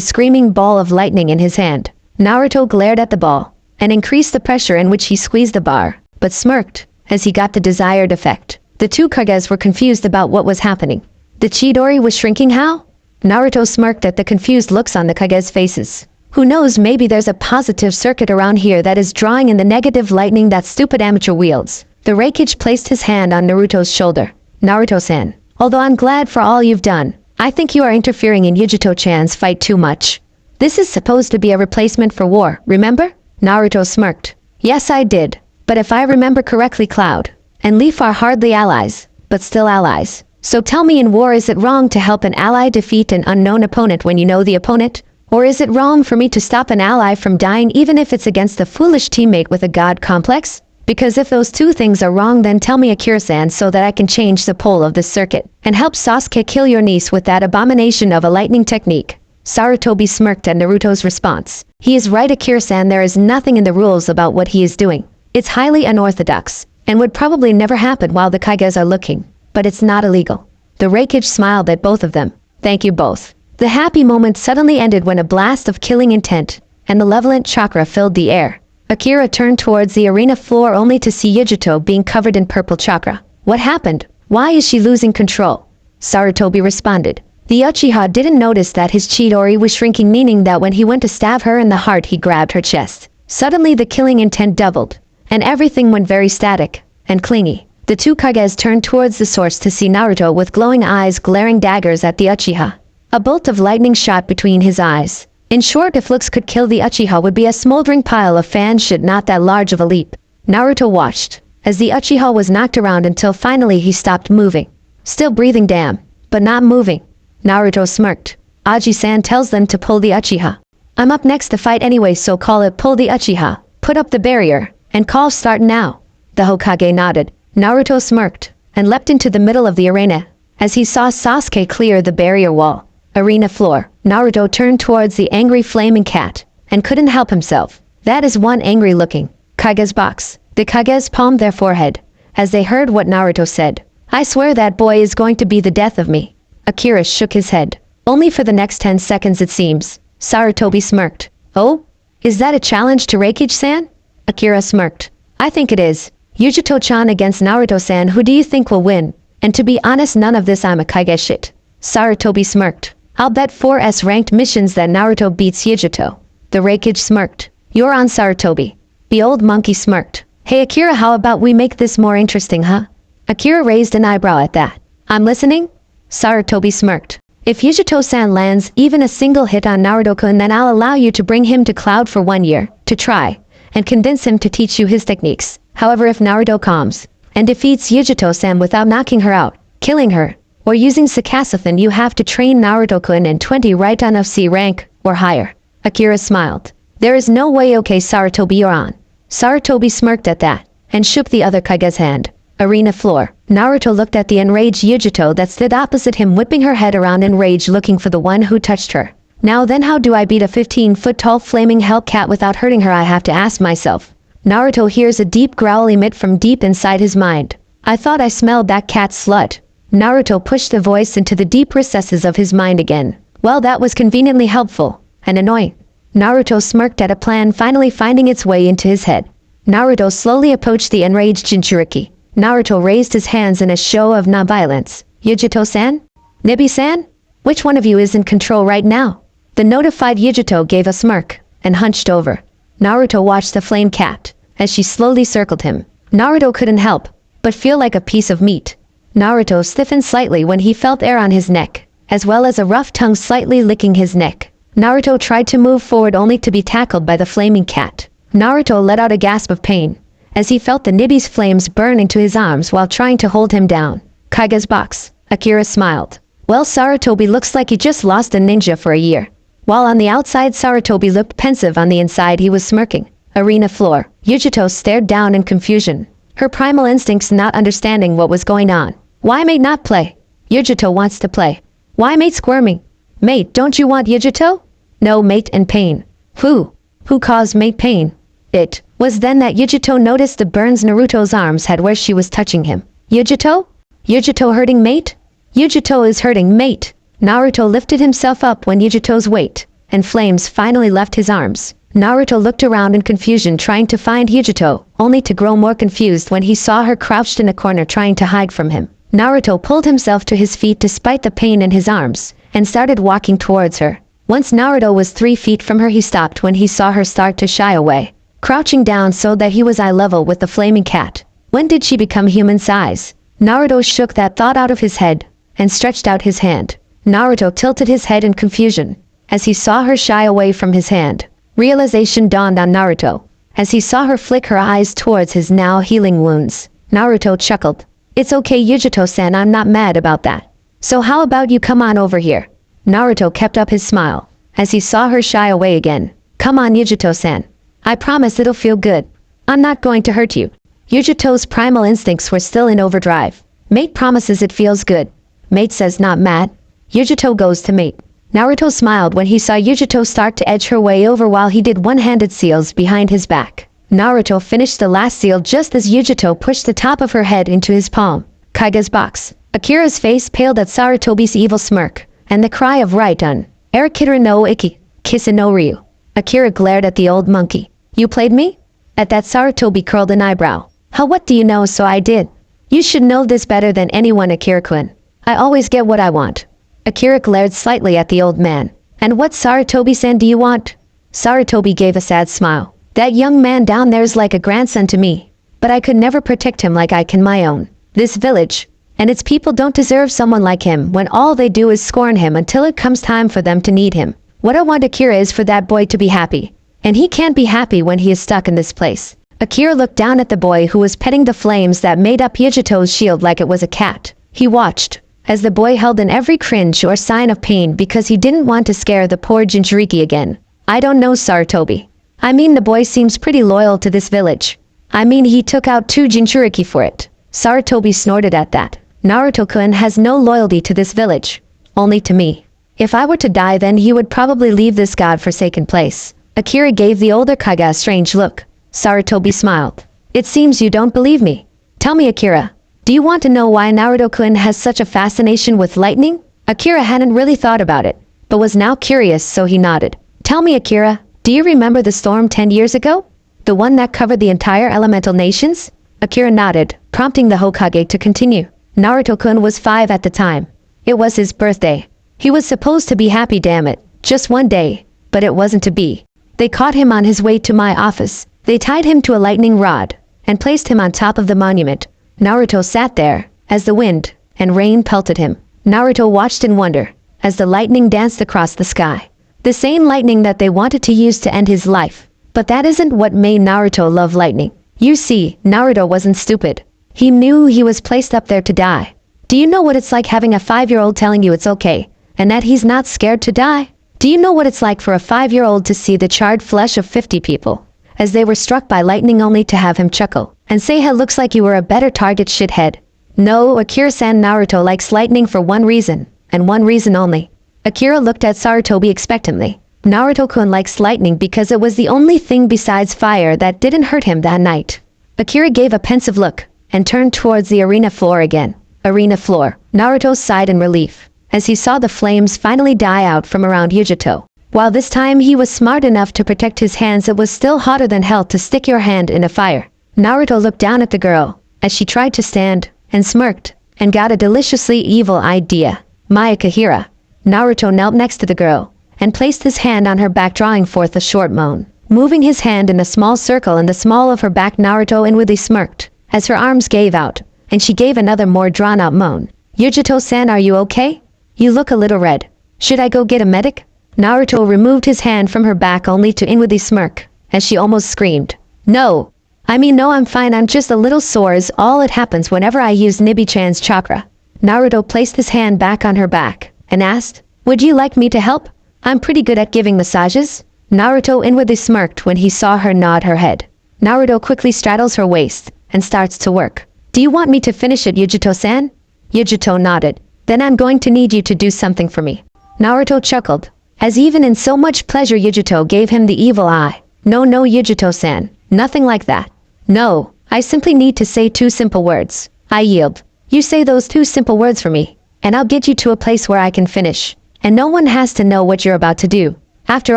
screaming ball of lightning in his hand. Naruto glared at the ball, and increased the pressure in which he squeezed the bar, but smirked as he got the desired effect. The two Kages were confused about what was happening. The Chidori was shrinking how? Naruto smirked at the confused looks on the Kages' faces. Who knows, maybe there's a positive circuit around here that is drawing in the negative lightning that stupid amateur wields. The Raikage placed his hand on Naruto's shoulder. Naruto-san, although I'm glad for all you've done, I think you are interfering in Yujito-chan's fight too much. This is supposed to be a replacement for war, remember? Naruto smirked. Yes, I did. But if I remember correctly, Cloud and Leaf are hardly allies, but still allies. So tell me, in war, is it wrong to help an ally defeat an unknown opponent when you know the opponent? Or is it wrong for me to stop an ally from dying even if it's against a foolish teammate with a god complex? Because if those two things are wrong, then tell me, Akira-san, so that I can change the pole of this circuit and help Sasuke kill your niece with that abomination of a lightning technique. Sarutobi smirked at Naruto's response. He is right, Akira-san, there is nothing in the rules about what he is doing. It's highly unorthodox, and would probably never happen while the Kages are looking. But it's not illegal. The Raikage smiled at both of them. Thank you both. The happy moment suddenly ended when a blast of killing intent and malevolent chakra filled the air. Akira turned towards the arena floor only to see Yujito being covered in purple chakra. What happened? Why is she losing control? Sarutobi responded. The Uchiha didn't notice that his Chidori was shrinking, meaning that when he went to stab her in the heart he grabbed her chest. Suddenly the killing intent doubled, and everything went very static and clingy. The two Kages turned towards the source to see Naruto with glowing eyes glaring daggers at the Uchiha. A bolt of lightning shot between his eyes. In short, if looks could kill, the Uchiha would be a smoldering pile of fan shit, not that large of a leap. Naruto watched as the Uchiha was knocked around until finally he stopped moving. Still breathing, damn, but not moving. Naruto smirked. Aji-san tells them to pull the Uchiha. I'm up next to fight anyway, so call it pull the Uchiha. Put up the barrier, and call start now. The Hokage nodded. Naruto smirked, and leapt into the middle of the arena, as he saw Sasuke clear the barrier wall. Arena floor. Naruto turned towards the angry flaming cat, and couldn't help himself. That is one angry-looking Kage's box. The Kages palmed their forehead, as they heard what Naruto said. I swear that boy is going to be the death of me. Akira shook his head. Only for the next 10 seconds it seems. Sarutobi smirked. Oh? Is that a challenge to Raikage-san? Akira smirked. I think it is. Yujito-chan against Naruto-san, who do you think will win? And to be honest, none of this I'm a Kage shit. Sarutobi smirked. I'll bet 4S ranked missions that Naruto beats Yujito. The Raikage smirked. You're on, Sarutobi. The old monkey smirked. Hey Akira, how about we make this more interesting, huh? Akira raised an eyebrow at that. I'm listening? Sarutobi smirked. If Yujito-san lands even a single hit on Naruto-kun, then I'll allow you to bring him to Cloud for 1 year, to try, and convince him to teach you his techniques. However, if Naruto comes and defeats Yujito-san without knocking her out, killing her, or using Sakasa, then you have to train Naruto-kun in 20 right on FC rank, or higher. Akira smiled. There is no way. Okay, Sarutobi, you're on. Sarutobi smirked at that, and shook the other Kage's hand. Arena floor. Naruto looked at the enraged Yujito that stood opposite him, whipping her head around in rage, looking for the one who touched her. Now then, how do I beat a 15-foot-tall flaming hellcat without hurting her, I have to ask myself. Naruto hears a deep growl emit from deep inside his mind. I thought I smelled that cat slut. Naruto pushed the voice into the deep recesses of his mind again. Well, that was conveniently helpful and annoying. Naruto smirked at a plan finally finding its way into his head. Naruto slowly approached the enraged Jinchuriki. Naruto raised his hands in a show of non-violence. Yujito-san? Nibi-san? Which one of you is in control right now? The notified Yujito gave a smirk and hunched over. Naruto watched the flame cat as she slowly circled him. Naruto couldn't help but feel like a piece of meat. Naruto stiffened slightly when he felt air on his neck, as well as a rough tongue slightly licking his neck. Naruto tried to move forward only to be tackled by the flaming cat. Naruto let out a gasp of pain as he felt the Nibi's flames burn into his arms while trying to hold him down. Kage's box. Akira smiled. Well, Sarutobi looks like he just lost a ninja for a year. While on the outside Sarutobi looked pensive, on the inside he was smirking. Arena floor. Yujito stared down in confusion, her primal instincts not understanding what was going on. Why mate not play? Yujito wants to play. Why mate squirming? Mate, don't you want Yujito? No, mate in pain. Who caused mate pain? It. Was then that Yujito noticed the burns Naruto's arms had where she was touching him. Yujito? Yujito hurting mate? Yujito is hurting mate. Naruto lifted himself up when Yujito's weight and flames finally left his arms. Naruto looked around in confusion trying to find Yujito, only to grow more confused when he saw her crouched in a corner trying to hide from him. Naruto pulled himself to his feet despite the pain in his arms, and started walking towards her. Once Naruto was 3 feet from her, he stopped when he saw her start to shy away, crouching down so that he was eye level with the flaming cat. When did she become human size? Naruto shook that thought out of his head, and stretched out his hand. Naruto tilted his head in confusion, as he saw her shy away from his hand. Realization dawned on Naruto, as he saw her flick her eyes towards his now healing wounds. Naruto chuckled. It's okay Yujito-san, I'm not mad about that. So how about you come on over here? Naruto kept up his smile, as he saw her shy away again. Come on Yujito-san. I promise it'll feel good. I'm not going to hurt you. Yujito's primal instincts were still in overdrive. Mate promises it feels good. Mate says not mad. Yujito goes to mate. Naruto smiled when he saw Yujito start to edge her way over while he did one-handed seals behind his back. Naruto finished the last seal just as Yujito pushed the top of her head into his palm. Kaiga's box. Akira's face paled at Sarutobi's evil smirk, and the cry of right on. Arakitara no Iki, Kissa no Ryu. Akira glared at the old monkey. You played me? At that Sarutobi curled an eyebrow. How what do you know so I did? You should know this better than anyone Akira-kun. I always get what I want. Akira glared slightly at the old man. And what Sarutobi-san do you want? Sarutobi gave a sad smile. That young man down there's like a grandson to me. But I could never protect him like I can my own. This village and its people don't deserve someone like him when all they do is scorn him until it comes time for them to need him. What I want Akira is for that boy to be happy. And he can't be happy when he is stuck in this place. Akira looked down at the boy who was petting the flames that made up Yujito's shield like it was a cat. He watched as the boy held in every cringe or sign of pain because he didn't want to scare the poor Jinchuriki again. I don't know Sarutobi. I mean the boy seems pretty loyal to this village. I mean he took out 2 Jinchuriki for it. Sarutobi snorted at that. Naruto-kun has no loyalty to this village. Only to me. If I were to die then he would probably leave this god-forsaken place. Akira gave the older Kaiga a strange look. Sarutobi smiled. It seems you don't believe me. Tell me Akira. Do you want to know why Naruto-kun has such a fascination with lightning? Akira hadn't really thought about it, but was now curious so he nodded. Tell me Akira, do you remember the storm 10 years ago? The one that covered the entire elemental nations? Akira nodded, prompting the Hokage to continue. Naruto-kun was 5 at the time. It was his birthday. He was supposed to be happy, damn it. Just one day. But it wasn't to be. They caught him on his way to my office. They tied him to a lightning rod and placed him on top of the monument. Naruto sat there as the wind and rain pelted him. Naruto watched in wonder as the lightning danced across the sky. The same lightning that they wanted to use to end his life. But that isn't what made Naruto love lightning. You see, Naruto wasn't stupid. He knew he was placed up there to die. Do you know what it's like having a 5-year-old telling you it's okay, and that he's not scared to die? Do you know what it's like for a 5-year-old to see the charred flesh of 50 people as they were struck by lightning only to have him chuckle and say it looks like you were a better target shithead? No, Akira-san, Naruto likes lightning for one reason, and one reason only. Akira looked at Sarutobi expectantly. Naruto-kun likes lightning because it was the only thing besides fire that didn't hurt him that night. Akira gave a pensive look and turned towards the arena floor again. Arena floor. Naruto sighed in relief as he saw the flames finally die out from around Yujito. While this time he was smart enough to protect his hands, it was still hotter than hell to stick your hand in a fire. Naruto looked down at the girl as she tried to stand and smirked and got a deliciously evil idea. Mayakahira. Naruto knelt next to the girl and placed his hand on her back, drawing forth a short moan. Moving his hand in a small circle in the small of her back, Naruto inwardly smirked as her arms gave out and she gave another more drawn-out moan. Yujito-san, are you okay? You look a little red. Should I go get a medic? Naruto removed his hand from her back only to inwardly smirk as she almost screamed. No. No, I'm fine. I'm just a little sore is all. It happens whenever I use Nibi-chan's chakra. Naruto placed his hand back on her back and asked, would you like me to help? I'm pretty good at giving massages. Naruto inwardly smirked when he saw her nod her head. Naruto quickly straddles her waist and starts to work. Do you want me to finish it, Yujito-san? Yujito nodded. Then I'm going to need you to do something for me. Naruto chuckled, as even in so much pleasure Yujito gave him the evil eye. No, Yujito-san, nothing like that. No, I simply need to say 2 simple words. I yield. You say those 2 simple words for me, and I'll get you to a place where I can finish. And no one has to know what you're about to do. After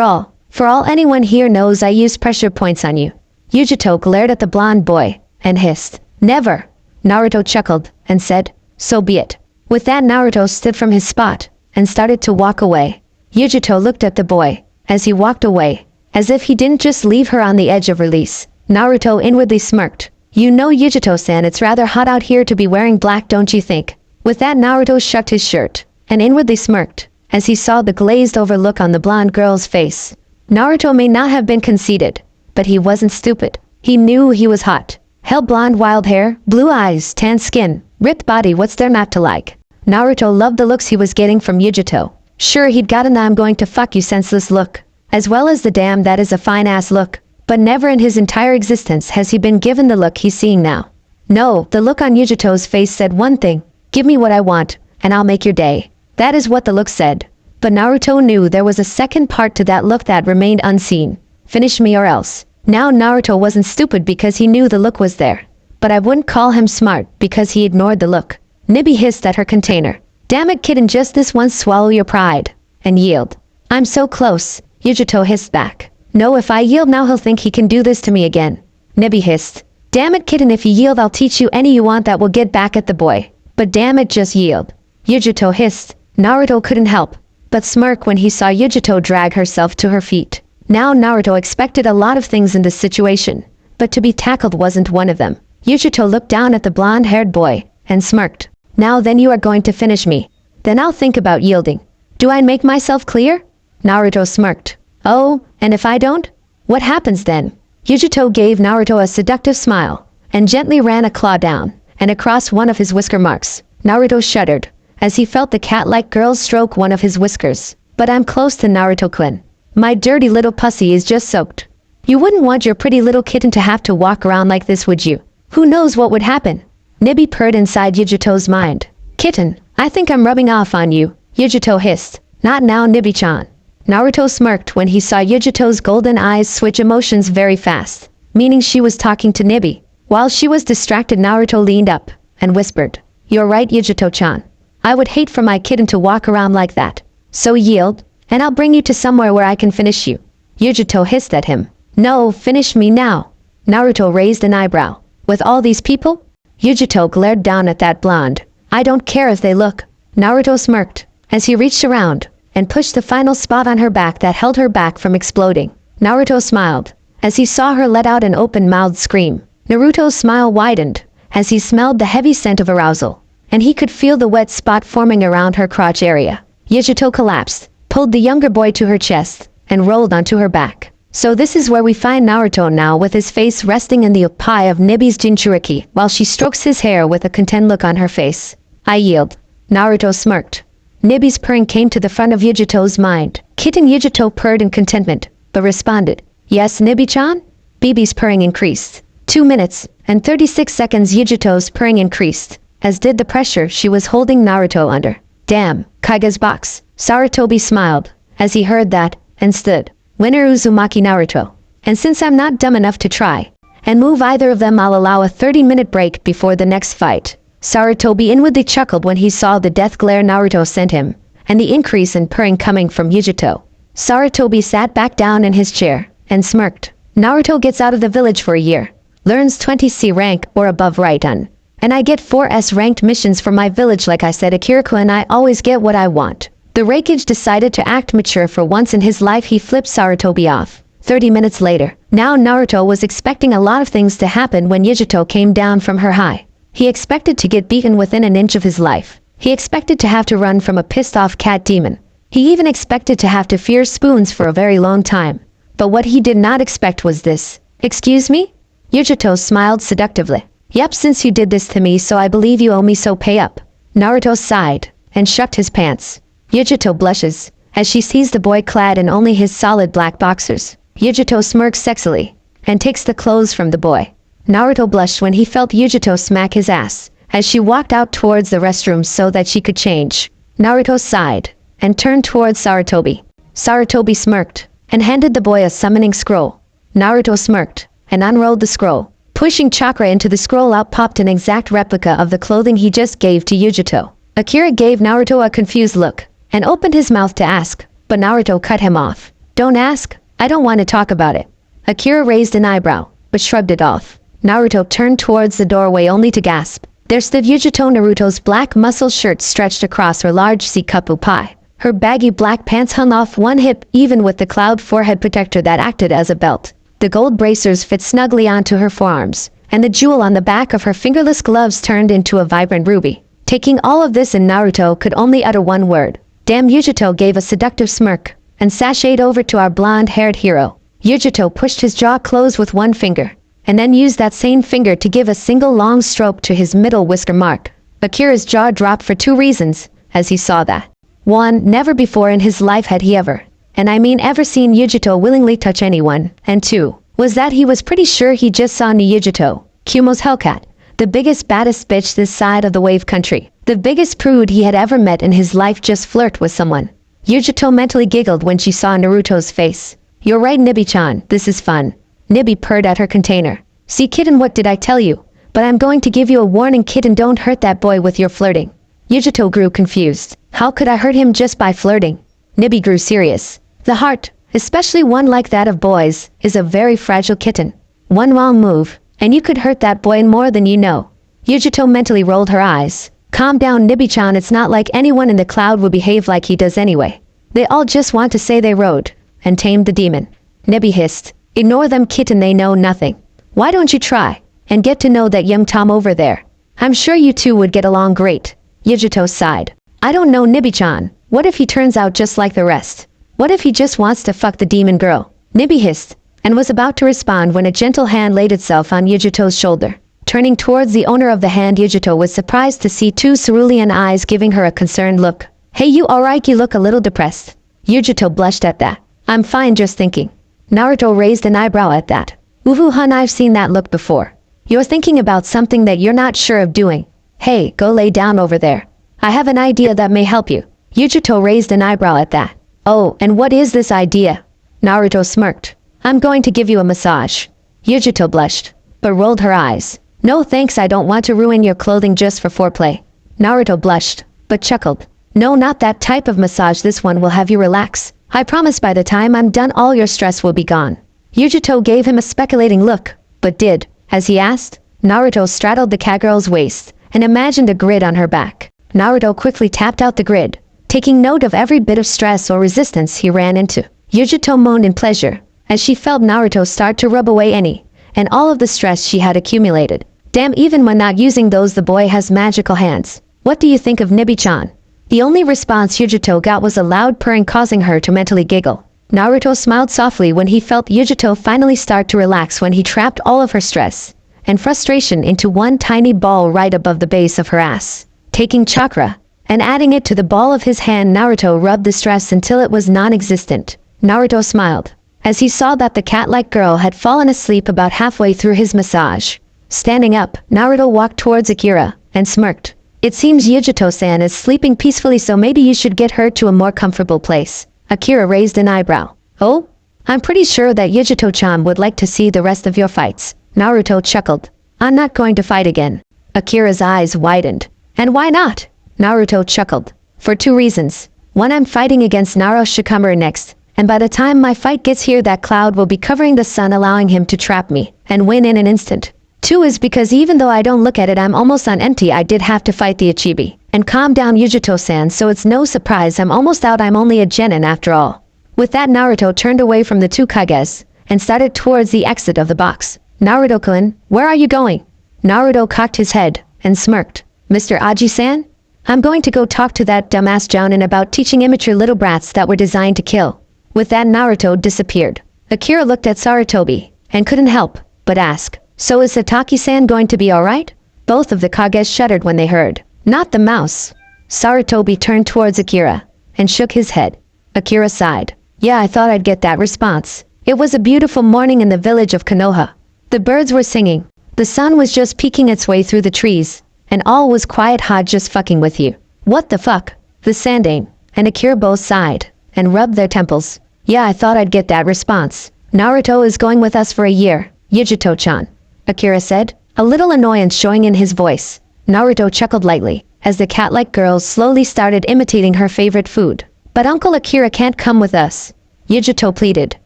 all, for all anyone here knows, I use pressure points on you. Yujito glared at the blonde boy and hissed, "Never." Naruto chuckled and said, "So be it." With that, Naruto stood from his spot and started to walk away. Yujito looked at the boy as he walked away, as if he didn't just leave her on the edge of release. Naruto inwardly smirked. You know, Yujito-san, it's rather hot out here to be wearing black, don't you think? With that, Naruto shucked his shirt and inwardly smirked as he saw the glazed over look on the blonde girl's face. Naruto may not have been conceited, but he wasn't stupid. He knew he was hot. Hell, blonde, wild hair, blue eyes, tan skin, ripped body, what's there not to like? Naruto loved the looks he was getting from Yujito. Sure, he'd gotten the "I'm going to fuck you" senseless look, as well as the "damn, that is a fine-ass" look, but never in his entire existence has he been given the look he's seeing now. No, the look on Yujito's face said one thing: give me what I want, and I'll make your day. That is what the look said. But Naruto knew there was a second part to that look that remained unseen. Finish me or else. Now Naruto wasn't stupid because he knew the look was there. But I wouldn't call him smart because he ignored the look. Nibby hissed at her container. Damn it, kitten, just this once swallow your pride and yield. I'm so close, Yujito hissed back. No, if I yield now he'll think he can do this to me again. Nibby hissed. Damn it, kitten, if you yield I'll teach you any you want that will get back at the boy. But damn it, just yield. Yujito hissed. Naruto couldn't help but smirk when he saw Yujito drag herself to her feet. Now Naruto expected a lot of things in this situation, but to be tackled wasn't one of them. Yujito looked down at the blonde-haired boy and smirked. Now then, you are going to finish me. Then I'll think about yielding. Do I make myself clear? Naruto smirked. Oh, and if I don't? What happens then? Yujito gave Naruto a seductive smile and gently ran a claw down and across one of his whisker marks. Naruto shuddered as he felt the cat-like girl stroke one of his whiskers. But I'm close to Naruto-kun. My dirty little pussy is just soaked. You wouldn't want your pretty little kitten to have to walk around like this, would you? Who knows what would happen? Nibby purred inside Yujito's mind. Kitten, I think I'm rubbing off on you, Yujito hissed. Not now, Nibby-chan. Naruto smirked when he saw Yujito's golden eyes switch emotions very fast, meaning she was talking to Nibby. While she was distracted, Naruto leaned up and whispered, You're right, Yujito-chan. I would hate for my kitten to walk around like that. So yield, and I'll bring you to somewhere where I can finish you. Yujito hissed at him. No, finish me now. Naruto raised an eyebrow. With all these people? Yujito glared down at that blonde. I don't care if they look. Naruto smirked as he reached around and pushed the final spot on her back that held her back from exploding. Naruto smiled as he saw her let out an open-mouthed scream. Naruto's smile widened as he smelled the heavy scent of arousal, and he could feel the wet spot forming around her crotch area. Yujito collapsed, pulled the younger boy to her chest, and rolled onto her back. So this is where we find Naruto now, with his face resting in the eye of Nibby's Jinchuriki, while she strokes his hair with a content look on her face. I yield. Naruto smirked. Nibby's purring came to the front of Yujito's mind. Kitten Yujito purred in contentment, but responded, Yes, Nibby-chan? Bibi's purring increased. 2 minutes and 36 seconds Yujito's purring increased, as did the pressure she was holding Naruto under. Damn, Kaiga's box. Sarutobi smiled as he heard that, and stood. Winner Uzumaki Naruto. And since I'm not dumb enough to try and move either of them, I'll allow a 30-minute break before the next fight. Sarutobi inwardly chuckled when he saw the death glare Naruto sent him, and the increase in purring coming from Yujito. Sarutobi sat back down in his chair and smirked. Naruto gets out of the village for a year, learns 20C rank or above right on, and I get 4S ranked missions for my village. Like I said, Akirako and I always get what I want. The Raikage decided to act mature for once in his life. He flipped Sarutobi off. 30 minutes later. Now Naruto was expecting a lot of things to happen when Yujito came down from her high. He expected to get beaten within an inch of his life. He expected to have to run from a pissed-off cat demon. He even expected to have to fear spoons for a very long time. But what he did not expect was this. Excuse me? Yujito smiled seductively. Yep, since you did this to me, so I believe you owe me, so pay up. Naruto sighed and shucked his pants. Yujito blushes as she sees the boy clad in only his solid black boxers. Yujito smirks sexily and takes the clothes from the boy. Naruto blushed when he felt Yujito smack his ass as she walked out towards the restroom so that she could change. Naruto sighed and turned towards Sarutobi. Sarutobi smirked and handed the boy a summoning scroll. Naruto smirked and unrolled the scroll. Pushing chakra into the scroll, out popped an exact replica of the clothing he just gave to Yujito. Akira gave Naruto a confused look and opened his mouth to ask, but Naruto cut him off. Don't ask, I don't want to talk about it. Akira raised an eyebrow, but shrugged it off. Naruto turned towards the doorway only to gasp. There stood Yujito. Naruto's black muscle shirt stretched across her large sikapu pie. Her baggy black pants hung off one hip, even with the cloud forehead protector that acted as a belt. The gold bracers fit snugly onto her forearms, and the jewel on the back of her fingerless gloves turned into a vibrant ruby. Taking all of this in, Naruto could only utter one word. Damn. Yujito gave a seductive smirk and sashayed over to our blonde-haired hero. Yujito pushed his jaw closed with one finger, and then used that same finger to give a single long stroke to his middle whisker mark. Akira's jaw dropped for two reasons as he saw that. One, never before in his life had he ever, and I mean ever, seen Yujito willingly touch anyone, and two, was that he was pretty sure he just saw new Yujito, Kumo's Hellcat, the biggest baddest bitch this side of the wave country, the biggest prude he had ever met in his life, just flirt with someone. Yujito mentally giggled when she saw Naruto's face. You're right, Nibi-chan, this is fun. Nibi purred at her container. See, kitten, what did I tell you? But I'm going to give you a warning, kitten, don't hurt that boy with your flirting. Yujito grew confused. How could I hurt him just by flirting? Nibi grew serious. The heart, especially one like that of boys, is a very fragile kitten. One wrong move, and you could hurt that boy more than you know. Yujito mentally rolled her eyes. Calm down, Nibi-chan, it's not like anyone in the cloud would behave like he does anyway. They all just want to say they rode and tamed the demon. Nibi hissed. Ignore them, kitten, they know nothing. Why don't you try and get to know that young Tom over there? I'm sure you two would get along great. Yujito sighed. I don't know, Nibi-chan. What if he turns out just like the rest? What if he just wants to fuck the demon girl? Nibi hissed and was about to respond when a gentle hand laid itself on Yujito's shoulder. Turning towards the owner of the hand, Yujito was surprised to see two cerulean eyes giving her a concerned look. Hey, you alright? You look a little depressed. Yujito blushed at that. I'm fine, just thinking. Naruto raised an eyebrow at that. Woohoo, hun, I've seen that look before. You're thinking about something that you're not sure of doing. Hey, go lay down over there. I have an idea that may help you. Yujito raised an eyebrow at that. Oh, and what is this idea? Naruto smirked. I'm going to give you a massage. Yujito blushed, but rolled her eyes. No thanks, I don't want to ruin your clothing just for foreplay. Naruto blushed, but chuckled. No, not that type of massage, this one will have you relax. I promise by the time I'm done all your stress will be gone. Yujito gave him a speculating look, but did, as he asked. Naruto straddled the cowgirl's waist and imagined a grid on her back. Naruto quickly tapped out the grid, taking note of every bit of stress or resistance he ran into. Yujito moaned in pleasure as she felt Naruto start to rub away any and all of the stress she had accumulated. Damn, even when not using those, the boy has magical hands. What do you think of Nibi-chan? The only response Yujito got was a loud purring, causing her to mentally giggle. Naruto smiled softly when he felt Yujito finally start to relax, when he trapped all of her stress and frustration into one tiny ball right above the base of her ass. Taking chakra and adding it to the ball of his hand, Naruto rubbed the stress until it was non-existent. Naruto smiled as he saw that the cat-like girl had fallen asleep about halfway through his massage. Standing up, Naruto walked towards Akira and smirked. It seems Yujito-san is sleeping peacefully, so maybe you should get her to a more comfortable place. Akira raised an eyebrow. Oh? I'm pretty sure that Yujito-chan would like to see the rest of your fights. Naruto chuckled. I'm not going to fight again. Akira's eyes widened. And why not? Naruto chuckled. For two reasons. One, I'm fighting against Naruto Shikamaru next, and by the time my fight gets here, that cloud will be covering the sun, allowing him to trap me and win in an instant. Two is because even though I don't look at it, I'm almost on empty. I did have to fight the Ichibi. And calm down, Yujito-san, so it's no surprise I'm almost out. I'm only a genin after all. With that, Naruto turned away from the two Kages and started towards the exit of the box. Naruto-kun, where are you going? Naruto cocked his head and smirked. Mr. Aji-san? I'm going to go talk to that dumbass Jounin about teaching immature little brats that were designed to kill. With that, Naruto disappeared. Akira looked at Sarutobi and couldn't help but ask, so is Sataki-san going to be alright? Both of the Kages shuddered when they heard. Not the mouse. Sarutobi turned towards Akira and shook his head. Akira sighed. Yeah, I thought I'd get that response. It was a beautiful morning in the village of Konoha. The birds were singing. The sun was just peeking its way through the trees, and all was quiet. Hot, just fucking with you. What the fuck? The Sandaime and Akira both sighed and rubbed their temples. Yeah, I thought I'd get that response. Naruto is going with us for a year, Yujito-chan, Akira said, a little annoyance showing in his voice. Naruto chuckled lightly, as the cat-like girls slowly started imitating her favorite food. But Uncle Akira can't come with us, Yujito pleaded,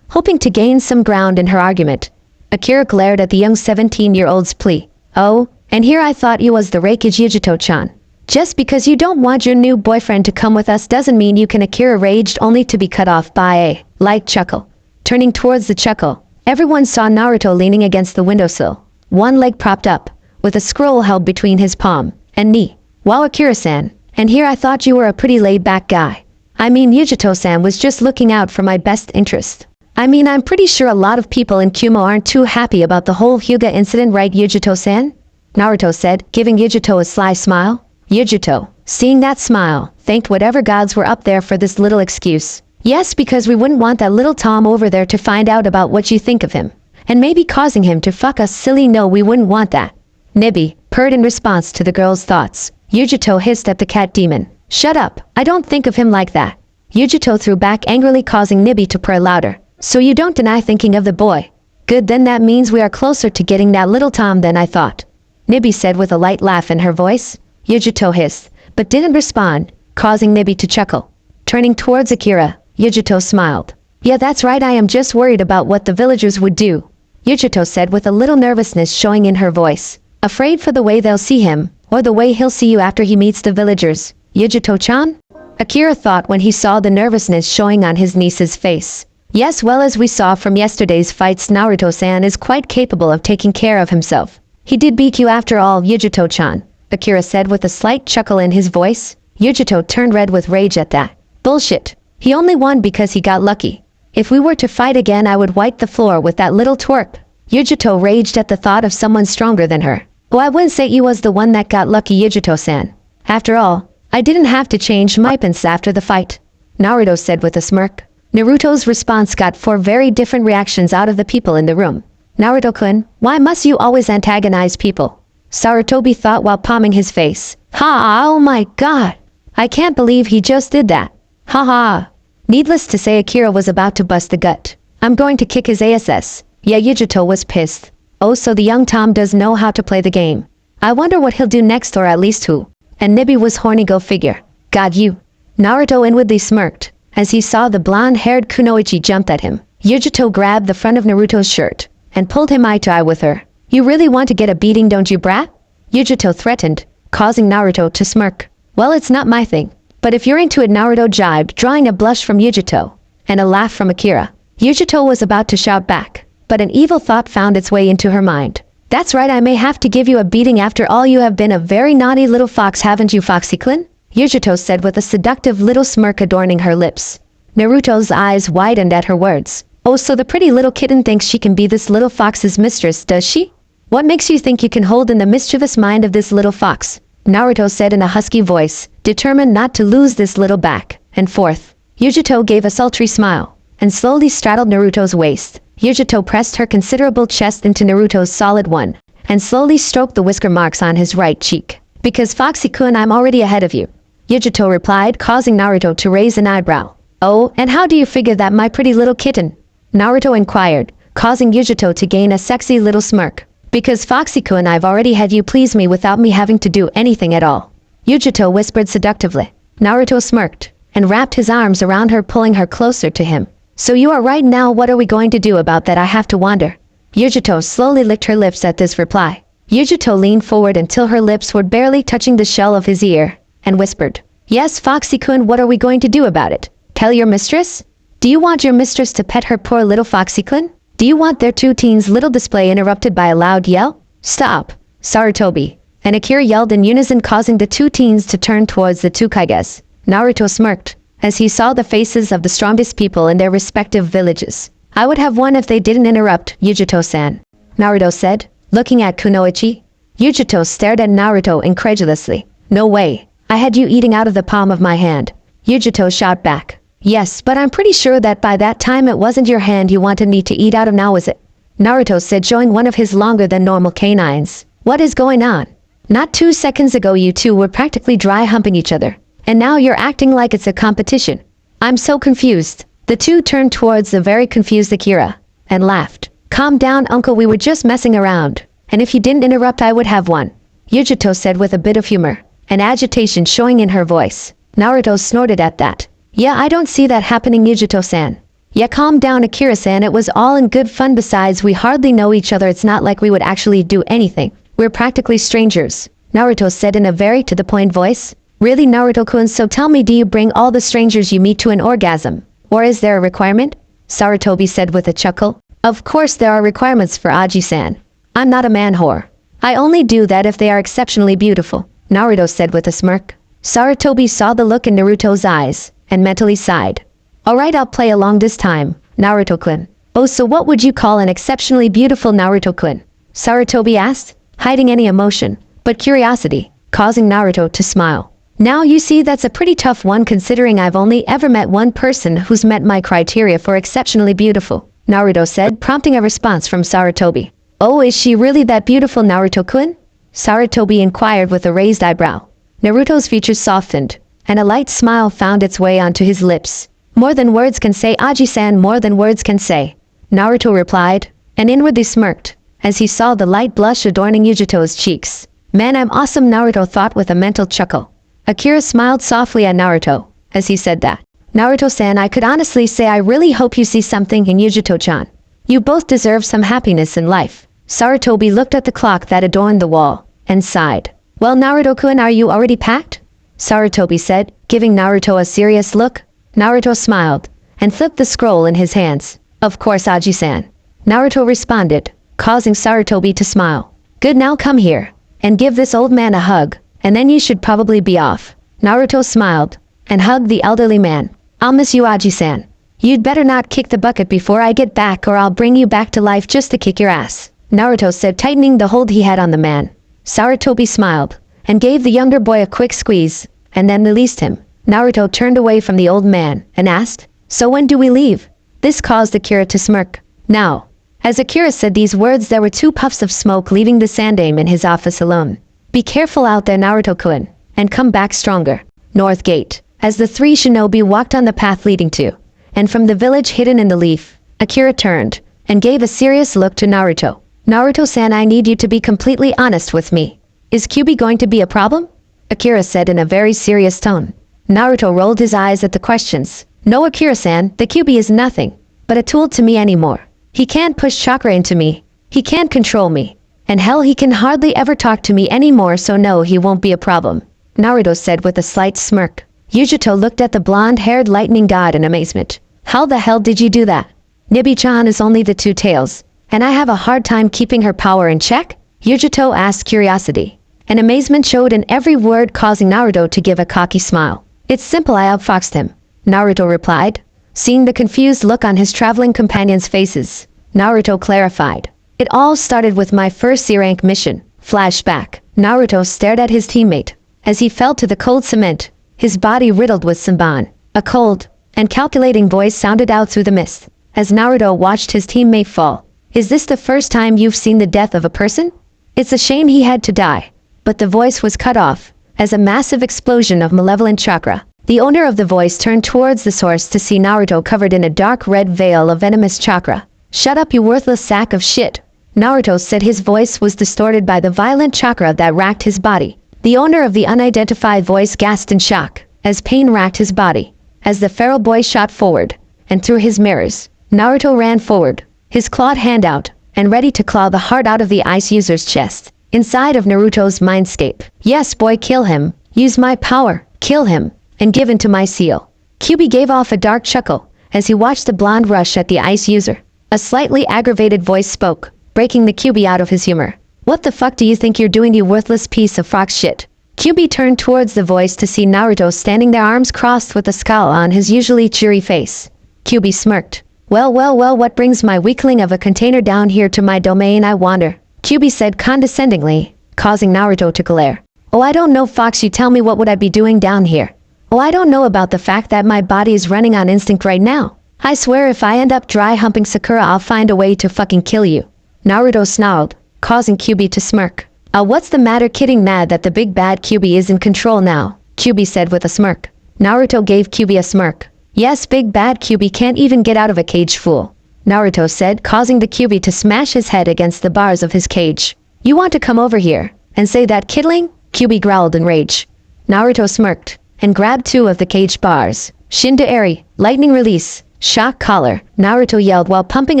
hoping to gain some ground in her argument. Akira glared at the young 17-year-old's plea. Oh, and here I thought you was the rakage Yujito-chan. Just because you don't want your new boyfriend to come with us doesn't mean you can. Akira raged, only to be cut off by a light chuckle. Turning towards the chuckle, everyone saw Naruto leaning against the windowsill, one leg propped up, with a scroll held between his palm and knee. Wow, Akira-san, and here I thought you were a pretty laid-back guy. I mean, Yujito-san was just looking out for my best interest. I mean, I'm pretty sure a lot of people in Kumo aren't too happy about the whole Hyuga incident, right, Yujito-san? Naruto said, giving Yujito a sly smile. Yujito, seeing that smile, thanked whatever gods were up there for this little excuse. Yes, because we wouldn't want that little Tom over there to find out about what you think of him, and maybe causing him to fuck us silly. No, we wouldn't want that. Nibby purred in response to the girl's thoughts. Yujito hissed at the cat demon. Shut up, I don't think of him like that. Yujito threw back angrily, causing Nibby to purr louder. So you don't deny thinking of the boy. Good, then that means we are closer to getting that little Tom than I thought, Nibby said with a light laugh in her voice. Yujito hissed, but didn't respond, causing Nibby to chuckle. Turning towards Akira, Yujito smiled. Yeah, that's right, I am just worried about what the villagers would do, Yujito said with a little nervousness showing in her voice. Afraid for the way they'll see him, or the way he'll see you after he meets the villagers, Yujito-chan? Akira thought when he saw the nervousness showing on his niece's face. Yes, well, as we saw from yesterday's fights, Naruto-san is quite capable of taking care of himself. He did beat you after all, Yujito-chan, Akira said with a slight chuckle in his voice. Yujito turned red with rage at that. Bullshit. He only won because he got lucky. If we were to fight again, I would wipe the floor with that little twerp. Yujito raged at the thought of someone stronger than her. Oh, I wouldn't say you was the one that got lucky, Yujito-san. After all, I didn't have to change my pants after the fight, Naruto said with a smirk. Naruto's response got 4 very different reactions out of the people in the room. Naruto-kun, why must you always antagonize people? Sarutobi thought while palming his face. Ha, oh my god. I can't believe he just did that. Ha ha. Needless to say, Akira was about to bust the gut. I'm going to kick his ass. Yeah, Yujito was pissed. Oh, so the young Tom does know how to play the game. I wonder what he'll do next, or at least who. And Nibby was horny, go figure. God, you. Naruto inwardly smirked as he saw the blonde-haired Kunoichi jump at him. Yujito grabbed the front of Naruto's shirt and pulled him eye to eye with her. You really want to get a beating, don't you, brat? Yujito threatened, causing Naruto to smirk. Well, it's not my thing. But if you're into it, Naruto jibed, drawing a blush from Yujito and a laugh from Akira. Yujito was about to shout back, but an evil thought found its way into her mind. That's right, I may have to give you a beating. After all, you have been a very naughty little fox, haven't you, Foxy-kun? Yujito said with a seductive little smirk adorning her lips. Naruto's eyes widened at her words. Oh, so the pretty little kitten thinks she can be this little fox's mistress, does she? What makes you think you can hold in the mischievous mind of this little fox? Naruto said in a husky voice, determined not to lose this little back and forth. Yujito gave a sultry smile and slowly straddled Naruto's waist. Yujito pressed her considerable chest into Naruto's solid one and slowly stroked the whisker marks on his right cheek. Because Foxy-kun, I'm already ahead of you, Yujito replied, causing Naruto to raise an eyebrow. Oh, and how do you figure that, my pretty little kitten? Naruto inquired, causing Yujito to gain a sexy little smirk. Because Foxy-kun, I've already had you please me without me having to do anything at all, Yujito whispered seductively. Naruto smirked and wrapped his arms around her, pulling her closer to him. So you are right. Now what are we going to do about that? I have to wonder. Yujito slowly licked her lips at this reply. Yujito leaned forward until her lips were barely touching the shell of his ear and whispered, Yes, Foxy-kun, what are we going to do about it? Tell your mistress? Do you want your mistress to pet her poor little Foxy-kun? Do you want their two teens' little display interrupted by a loud yell? Stop, Sarutobi and Akira yelled in unison, causing the two teens to turn towards the two Kages. Naruto smirked as he saw the faces of the strongest people in their respective villages. I would have won if they didn't interrupt, Yujito-san, Naruto said, looking at Kunoichi. Yujito stared at Naruto incredulously. No way. I had you eating out of the palm of my hand. Yujito shot back. Yes, but I'm pretty sure that by that time it wasn't your hand you wanted me to eat out of, now is it? Naruto said, showing one of his longer than normal canines. What is going on? Not 2 seconds ago you two were practically dry humping each other, and now you're acting like it's a competition. I'm so confused. The two turned towards the very confused Akira and laughed. Calm down, uncle, we were just messing around. And if you didn't interrupt, I would have one. Yujito said with a bit of humor, and agitation showing in her voice. Naruto snorted at that. Yeah, I don't see that happening, Yujito-san. Yeah, calm down, Akira-san, it was all in good fun, besides we hardly know each other, it's not like we would actually do anything. We're practically strangers, Naruto said in a very to-the-point voice. Really, Naruto-kun, so tell me, do you bring all the strangers you meet to an orgasm? Or is there a requirement? Sarutobi said with a chuckle. Of course there are requirements for Aji-san. I'm not a man whore. I only do that if they are exceptionally beautiful, Naruto said with a smirk. Sarutobi saw the look in Naruto's eyes, and mentally sighed. Alright, I'll play along this time, Naruto-kun. Oh, so what would you call an exceptionally beautiful, Naruto-kun? Sarutobi asked, hiding any emotion, but curiosity, causing Naruto to smile. Now you see, that's a pretty tough one, considering I've only ever met one person who's met my criteria for exceptionally beautiful, Naruto said, prompting a response from Sarutobi. Oh, is she really that beautiful, Naruto-kun? Sarutobi inquired with a raised eyebrow. Naruto's features softened, and a light smile found its way onto his lips. More than words can say, Aji-san, more than words can say, Naruto replied, and inwardly smirked, as he saw the light blush adorning Yujito's cheeks. Man, I'm awesome, Naruto thought with a mental chuckle. Akira smiled softly at Naruto, as he said that. Naruto-san, I could honestly say I really hope you see something in Yujito-chan. You both deserve some happiness in life. Sarutobi looked at the clock that adorned the wall, and sighed. Well, Naruto-kun, are you already packed? Sarutobi said, giving Naruto a serious look. Naruto smiled, and flipped the scroll in his hands. Of course, Aji-san. Naruto responded, causing Sarutobi to smile. Good, now come here, and give this old man a hug, and then you should probably be off. Naruto smiled, and hugged the elderly man. I'll miss you, Aji-san. You'd better not kick the bucket before I get back, or I'll bring you back to life just to kick your ass, Naruto said, tightening the hold he had on the man. Sarutobi smiled, and gave the younger boy a quick squeeze, and then released him. Naruto turned away from the old man, and asked, so when do we leave? This caused Akira to smirk. Now. As Akira said these words, there were 2 puffs of smoke leaving the Sandaime in his office alone. Be careful out there, Naruto-kun, and come back stronger. North Gate. As the 3 shinobi walked on the path leading to, and from the village hidden in the leaf, Akira turned, and gave a serious look to Naruto. Naruto-san, I need you to be completely honest with me. Is Kyuubi going to be a problem? Akira said in a very serious tone. Naruto rolled his eyes at the questions. No, Akira-san, the Kyuubi is nothing but a tool to me anymore. He can't push chakra into me. He can't control me. And hell, he can hardly ever talk to me anymore, so no, he won't be a problem, Naruto said with a slight smirk. Yujito looked at the blonde-haired lightning god in amazement. How the hell did you do that? Nibi-chan is only the 2 tails, and I have a hard time keeping her power in check? Yujito asked curiosity, and amazement showed in every word, causing Naruto to give a cocky smile. It's simple, I outfoxed him, Naruto replied. Seeing the confused look on his traveling companions' faces, Naruto clarified. It all started with my first C-rank mission. Flashback. Naruto stared at his teammate, as he fell to the cold cement, his body riddled with senbon. A cold and calculating voice sounded out through the mist, as Naruto watched his teammate fall. Is this the first time you've seen the death of a person? It's a shame he had to die. But the voice was cut off, as a massive explosion of malevolent chakra. The owner of the voice turned towards the source to see Naruto covered in a dark red veil of venomous chakra. Shut up, you worthless sack of shit, Naruto said. His voice was distorted by the violent chakra that racked his body. The owner of the unidentified voice gasped in shock, as pain racked his body. As the feral boy shot forward, and through his mirrors, Naruto ran forward, his clawed hand out, and ready to claw the heart out of the ice user's chest. Inside of Naruto's mindscape. Yes, boy, kill him. Use my power. Kill him. And give in to my seal. Kyuubi gave off a dark chuckle, as he watched the blonde rush at the ice user. A slightly aggravated voice spoke, breaking the Kyuubi out of his humor. What the fuck do you think you're doing, you worthless piece of fox shit? Kyuubi turned towards the voice to see Naruto standing there, arms crossed with a scowl on his usually cheery face. Kyuubi smirked. Well, what brings my weakling of a container down here to my domain, I wonder? Kyuubi said condescendingly, causing Naruto to glare. Oh, I don't know, Fox, you tell me, what would I be doing down here? Oh, I don't know about the fact that my body is running on instinct right now. I swear if I end up dry humping Sakura, I'll find a way to fucking kill you. Naruto snarled, causing Kyuubi to smirk. What's the matter, kidding mad that the big bad Kyuubi is in control now? Kyuubi said with a smirk. Naruto gave Kyuubi a smirk. Yes, big bad Kyuubi can't even get out of a cage, fool. Naruto said, causing the Kyuubi to smash his head against the bars of his cage. You want to come over here and say that, kidling? Kyuubi growled in rage. Naruto smirked and grabbed two of the cage bars. Shinda Eri, lightning release, shock collar, Naruto yelled while pumping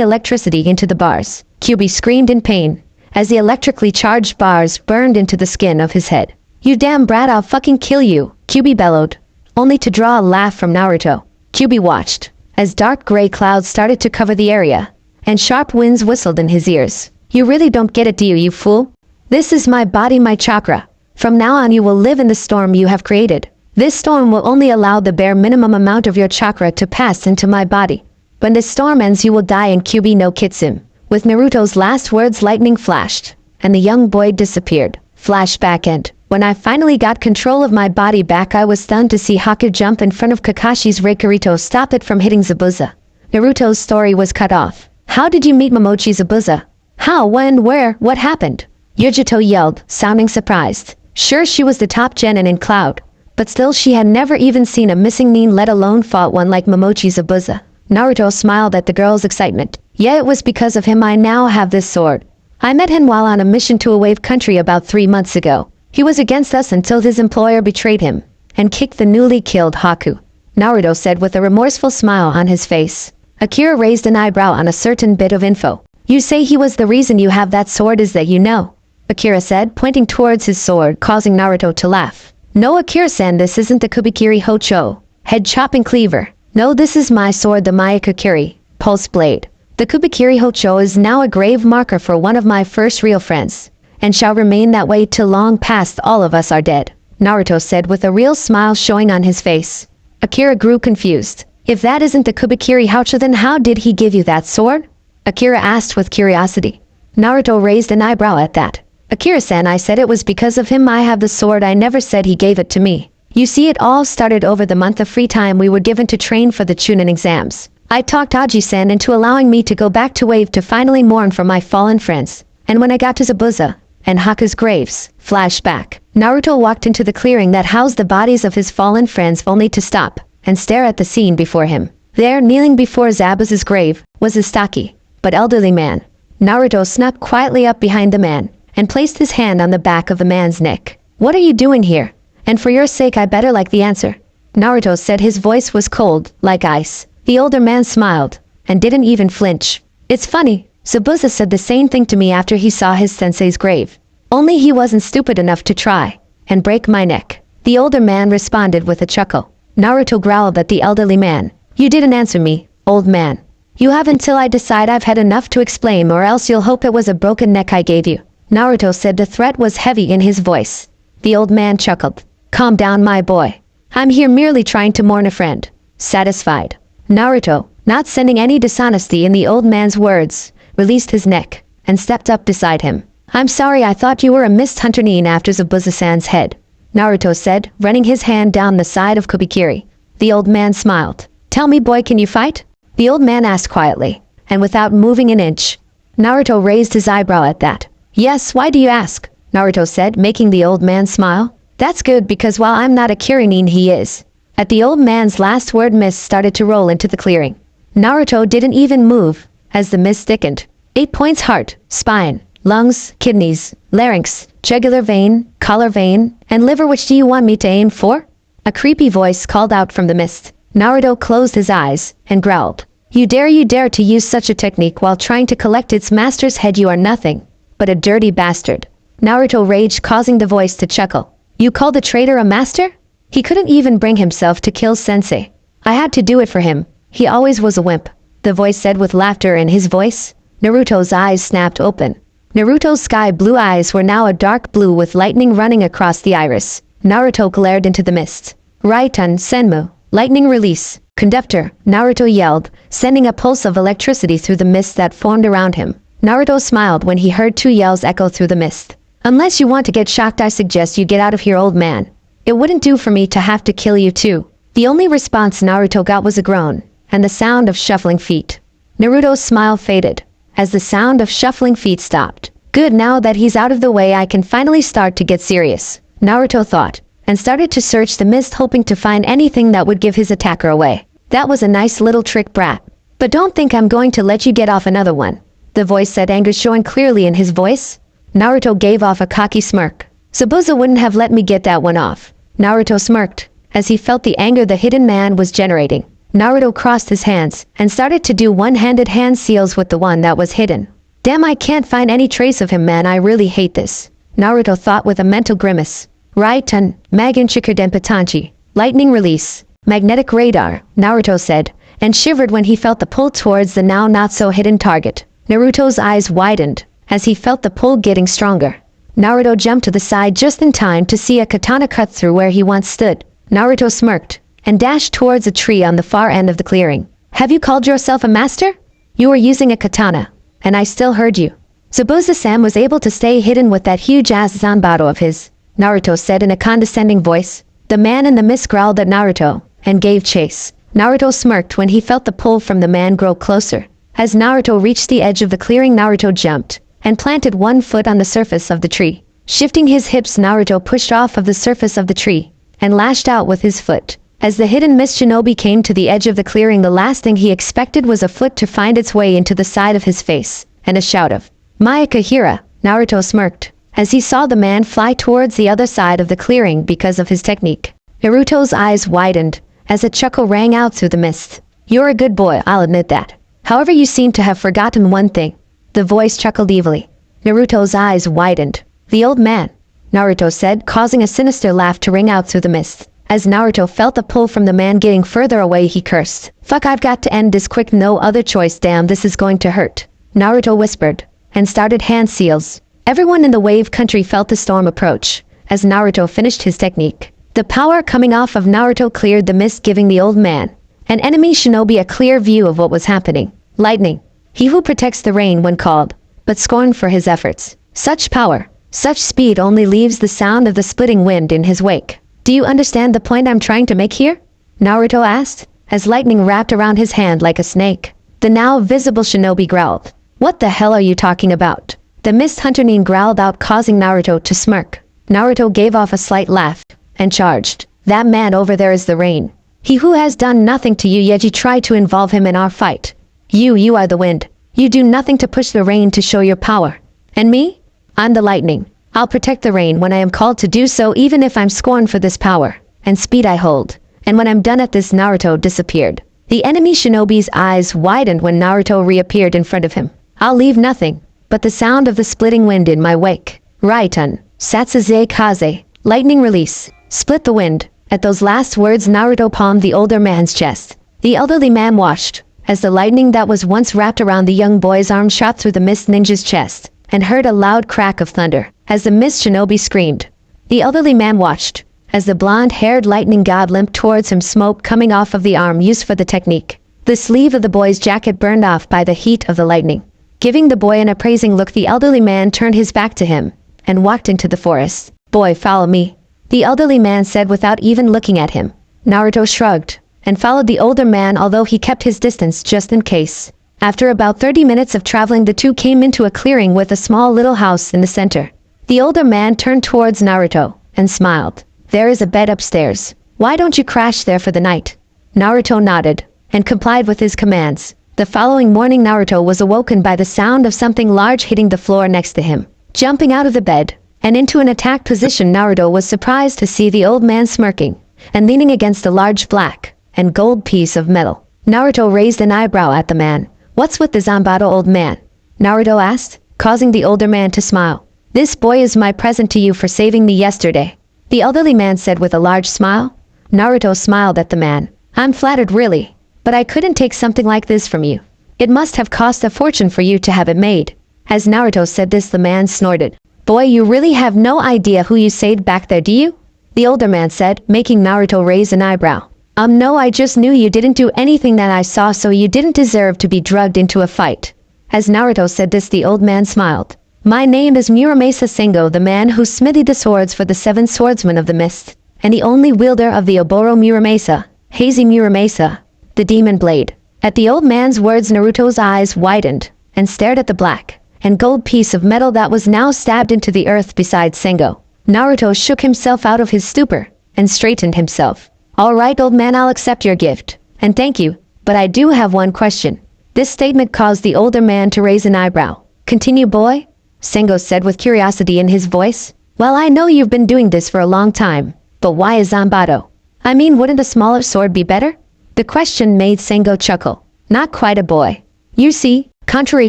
electricity into the bars. Kyuubi screamed in pain as the electrically charged bars burned into the skin of his head. You damn brat, I'll fucking kill you, Kyuubi bellowed, only to draw a laugh from Naruto. Kyuubi watched as dark gray clouds started to cover the area, and sharp winds whistled in his ears. You really don't get it, do you, you fool? This is my body, my chakra. From now on you will live in the storm you have created. This storm will only allow the bare minimum amount of your chakra to pass into my body. When this storm ends you will die in Kyuubi no Kitsun. With Naruto's last words, lightning flashed, and the young boy disappeared. Flashback end. When I finally got control of my body back, I was stunned to see Haku jump in front of Kakashi's Rekurito, stop it from hitting Zabuza. Naruto's story was cut off. How did you meet Momochi Zabuza? How, when, where, what happened? Yujito yelled, sounding surprised. Sure, she was the top genin in Cloud, but still she had never even seen a missing nin, let alone fought one like Momochi Zabuza. Naruto smiled at the girl's excitement. Yeah, it was because of him I now have this sword. I met him while on a mission to a wave country about 3 months ago. He was against us until his employer betrayed him and kicked the newly killed Haku, Naruto said with a remorseful smile on his face. Akira raised an eyebrow on a certain bit of info. You say he was the reason you have that sword, is that you know? Akira said, pointing towards his sword, causing Naruto to laugh. No, Akira-san, this isn't the Kubikiri Hocho, head-chopping cleaver. No, this is my sword, the Mayakukiri, pulse blade. The Kubikiri Hocho is now a grave marker for one of my first real friends, and shall remain that way till long past all of us are dead, Naruto said with a real smile showing on his face. Akira grew confused. If that isn't the Kubikiri Hocho, then how did he give you that sword? Akira asked with curiosity. Naruto raised an eyebrow at that. Akira-san, I said it was because of him I have the sword, I never said he gave it to me. You see, it all started over the month of free time we were given to train for the Chunin exams. I talked Aji-san into allowing me to go back to Wave to finally mourn for my fallen friends. And when I got to Zabuza and Haku's graves, flashback, Naruto walked into the clearing that housed the bodies of his fallen friends only to stop and stare at the scene before him. There, kneeling before Zabuza's grave, was a stocky but elderly man. Naruto snuck quietly up behind the man and placed his hand on the back of the man's neck. What are you doing here? And for your sake I better like the answer. Naruto said, his voice was cold, like ice. The older man smiled and didn't even flinch. It's funny, Zabuza said the same thing to me after he saw his sensei's grave. Only he wasn't stupid enough to try and break my neck. The older man responded with a chuckle. Naruto growled at the elderly man. You didn't answer me, old man. You have until I decide I've had enough to explain, or else you'll hope it was a broken neck I gave you. Naruto said. The threat was heavy in his voice. The old man chuckled. Calm down, my boy. I'm here merely trying to mourn a friend. Satisfied, Naruto, not sending any dishonesty in the old man's words, released his neck and stepped up beside him. I'm sorry, I thought you were a mist hunter nin after Zabuza-san's head, Naruto said, running his hand down the side of Kubikiri. The old man smiled. Tell me, boy, can you fight? The old man asked quietly, and without moving an inch. Naruto raised his eyebrow at that. Yes, why do you ask? Naruto said, making the old man smile. That's good, because while I'm not a Kirinin, he is. At the old man's last word, mist started to roll into the clearing. Naruto didn't even move as the mist thickened. 8 points: heart, spine, lungs, kidneys, larynx, jugular vein, collar vein, and liver. Which do you want me to aim for? A creepy voice called out from the mist. Naruto closed his eyes and growled. You dare to use such a technique while trying to collect its master's head? You are nothing but a dirty bastard. Naruto raged, causing the voice to chuckle. You call the traitor a master? He couldn't even bring himself to kill Sensei. I had to do it for him. He always was a wimp, the voice said with laughter in his voice. Naruto's eyes snapped open. Naruto's sky blue eyes were now a dark blue with lightning running across the iris. Naruto glared into the mist. Raiton Senmu, lightning release, conductor, Naruto yelled, sending a pulse of electricity through the mist that formed around him. Naruto smiled when he heard 2 yells echo through the mist. Unless you want to get shocked, I suggest you get out of here, old man. It wouldn't do for me to have to kill you too. The only response Naruto got was a groan and the sound of shuffling feet. Naruto's smile faded as the sound of shuffling feet stopped. Good, now that he's out of the way I can finally start to get serious, Naruto thought, and started to search the mist, hoping to find anything that would give his attacker away. That was a nice little trick, brat. But don't think I'm going to let you get off another one. The voice said, anger showing clearly in his voice. Naruto gave off a cocky smirk. Zabuza wouldn't have let me get that one off. Naruto smirked, as he felt the anger the hidden man was generating. Naruto crossed his hands, and started to do one-handed hand seals with the one that was hidden. Damn, I can't find any trace of him, man, I really hate this. Naruto thought with a mental grimace. Raiton, Magen Chikurdenpatanchi, lightning release, magnetic radar, Naruto said, and shivered when he felt the pull towards the now not-so-hidden target. Naruto's eyes widened, as he felt the pull getting stronger. Naruto jumped to the side just in time to see a katana cut through where he once stood. Naruto smirked, and dashed towards a tree on the far end of the clearing. Have you called yourself a master? You were using a katana, and I still heard you. Zabuza-san was able to stay hidden with that huge-ass zanbato of his, Naruto said in a condescending voice. The man in the mist growled at Naruto, and gave chase. Naruto smirked when he felt the pull from the man grow closer. As Naruto reached the edge of the clearing, Naruto jumped, and planted one foot on the surface of the tree. Shifting his hips, Naruto pushed off of the surface of the tree, and lashed out with his foot. As the hidden mist shinobi came to the edge of the clearing, the last thing he expected was a flick to find its way into the side of his face, and a shout of Mayakahira. Naruto smirked, as he saw the man fly towards the other side of the clearing because of his technique. Naruto's eyes widened, as a chuckle rang out through the mist. You're a good boy, I'll admit that. However, you seem to have forgotten one thing. The voice chuckled evilly. Naruto's eyes widened. The old man, Naruto said, causing a sinister laugh to ring out through the mist. As Naruto felt the pull from the man getting further away, he cursed. Fuck, I've got to end this quick, no other choice, damn, this is going to hurt. Naruto whispered, and started hand seals. Everyone in the wave country felt the storm approach, as Naruto finished his technique. The power coming off of Naruto cleared the mist, giving the old man, an enemy shinobi, a clear view of what was happening. Lightning. He who protects the rain when called, but scorned for his efforts. Such power, such speed only leaves the sound of the splitting wind in his wake. Do you understand the point I'm trying to make here? Naruto asked, as lightning wrapped around his hand like a snake. The now visible shinobi growled. What the hell are you talking about? The mist hunter Nin growled out, causing Naruto to smirk. Naruto gave off a slight laugh, and charged. That man over there is the rain. He who has done nothing to you, yet you try to involve him in our fight. You are the wind. You do nothing to push the rain to show your power. And me? I'm the lightning. I'll protect the rain when I am called to do so, even if I'm scorned for this power and speed I hold. And when I'm done at this, Naruto disappeared. The enemy shinobi's eyes widened when Naruto reappeared in front of him. I'll leave nothing but the sound of the splitting wind in my wake. Raiton, Satsuze Kaze, lightning release, split the wind. At those last words, Naruto palmed the older man's chest. The elderly man watched, as the lightning that was once wrapped around the young boy's arm shot through the mist ninja's chest, and heard a loud crack of thunder, as the mist shinobi screamed. The elderly man watched, as the blonde-haired lightning god limped towards him, smoke coming off of the arm used for the technique. The sleeve of the boy's jacket burned off by the heat of the lightning. Giving the boy an appraising look, the elderly man turned his back to him, and walked into the forest. Boy, follow me, the elderly man said without even looking at him. Naruto shrugged, and followed the older man, although he kept his distance just in case. After about 30 minutes of traveling, the two came into a clearing with a small little house in the center. The older man turned towards Naruto, and smiled. There is a bed upstairs. Why don't you crash there for the night? Naruto nodded, and complied with his commands. The following morning, Naruto was awoken by the sound of something large hitting the floor next to him. Jumping out of the bed, and into an attack position, Naruto was surprised to see the old man smirking, and leaning against a large black and gold piece of metal. Naruto raised an eyebrow at the man. What's with the Zanbato, old man? Naruto asked, causing the older man to smile. This boy is my present to you for saving me yesterday, the elderly man said with a large smile. Naruto smiled at the man. I'm flattered, really, but I couldn't take something like this from you. It must have cost a fortune for you to have it made. As Naruto said this, the man snorted. Boy, you really have no idea who you saved back there, do you? The older man said, making Naruto raise an eyebrow. No, I just knew you didn't do anything that I saw, so you didn't deserve to be drugged into a fight. As Naruto said this, the old man smiled. My name is Muramasa Sengo, the man who smithied the swords for the 7 swordsmen of the mist, and the only wielder of the Oboro Muramasa, Hazy Muramasa, the demon blade. At the old man's words, Naruto's eyes widened, and stared at the black and gold piece of metal that was now stabbed into the earth beside Sengo. Naruto shook himself out of his stupor, and straightened himself. All right, old man, I'll accept your gift, and thank you, but I do have one question. This statement caused the older man to raise an eyebrow. Continue, boy? Sengo said with curiosity in his voice. Well, I know you've been doing this for a long time, but why a Zanbato? I mean, wouldn't a smaller sword be better? The question made Sengo chuckle. Not quite a boy. You see, contrary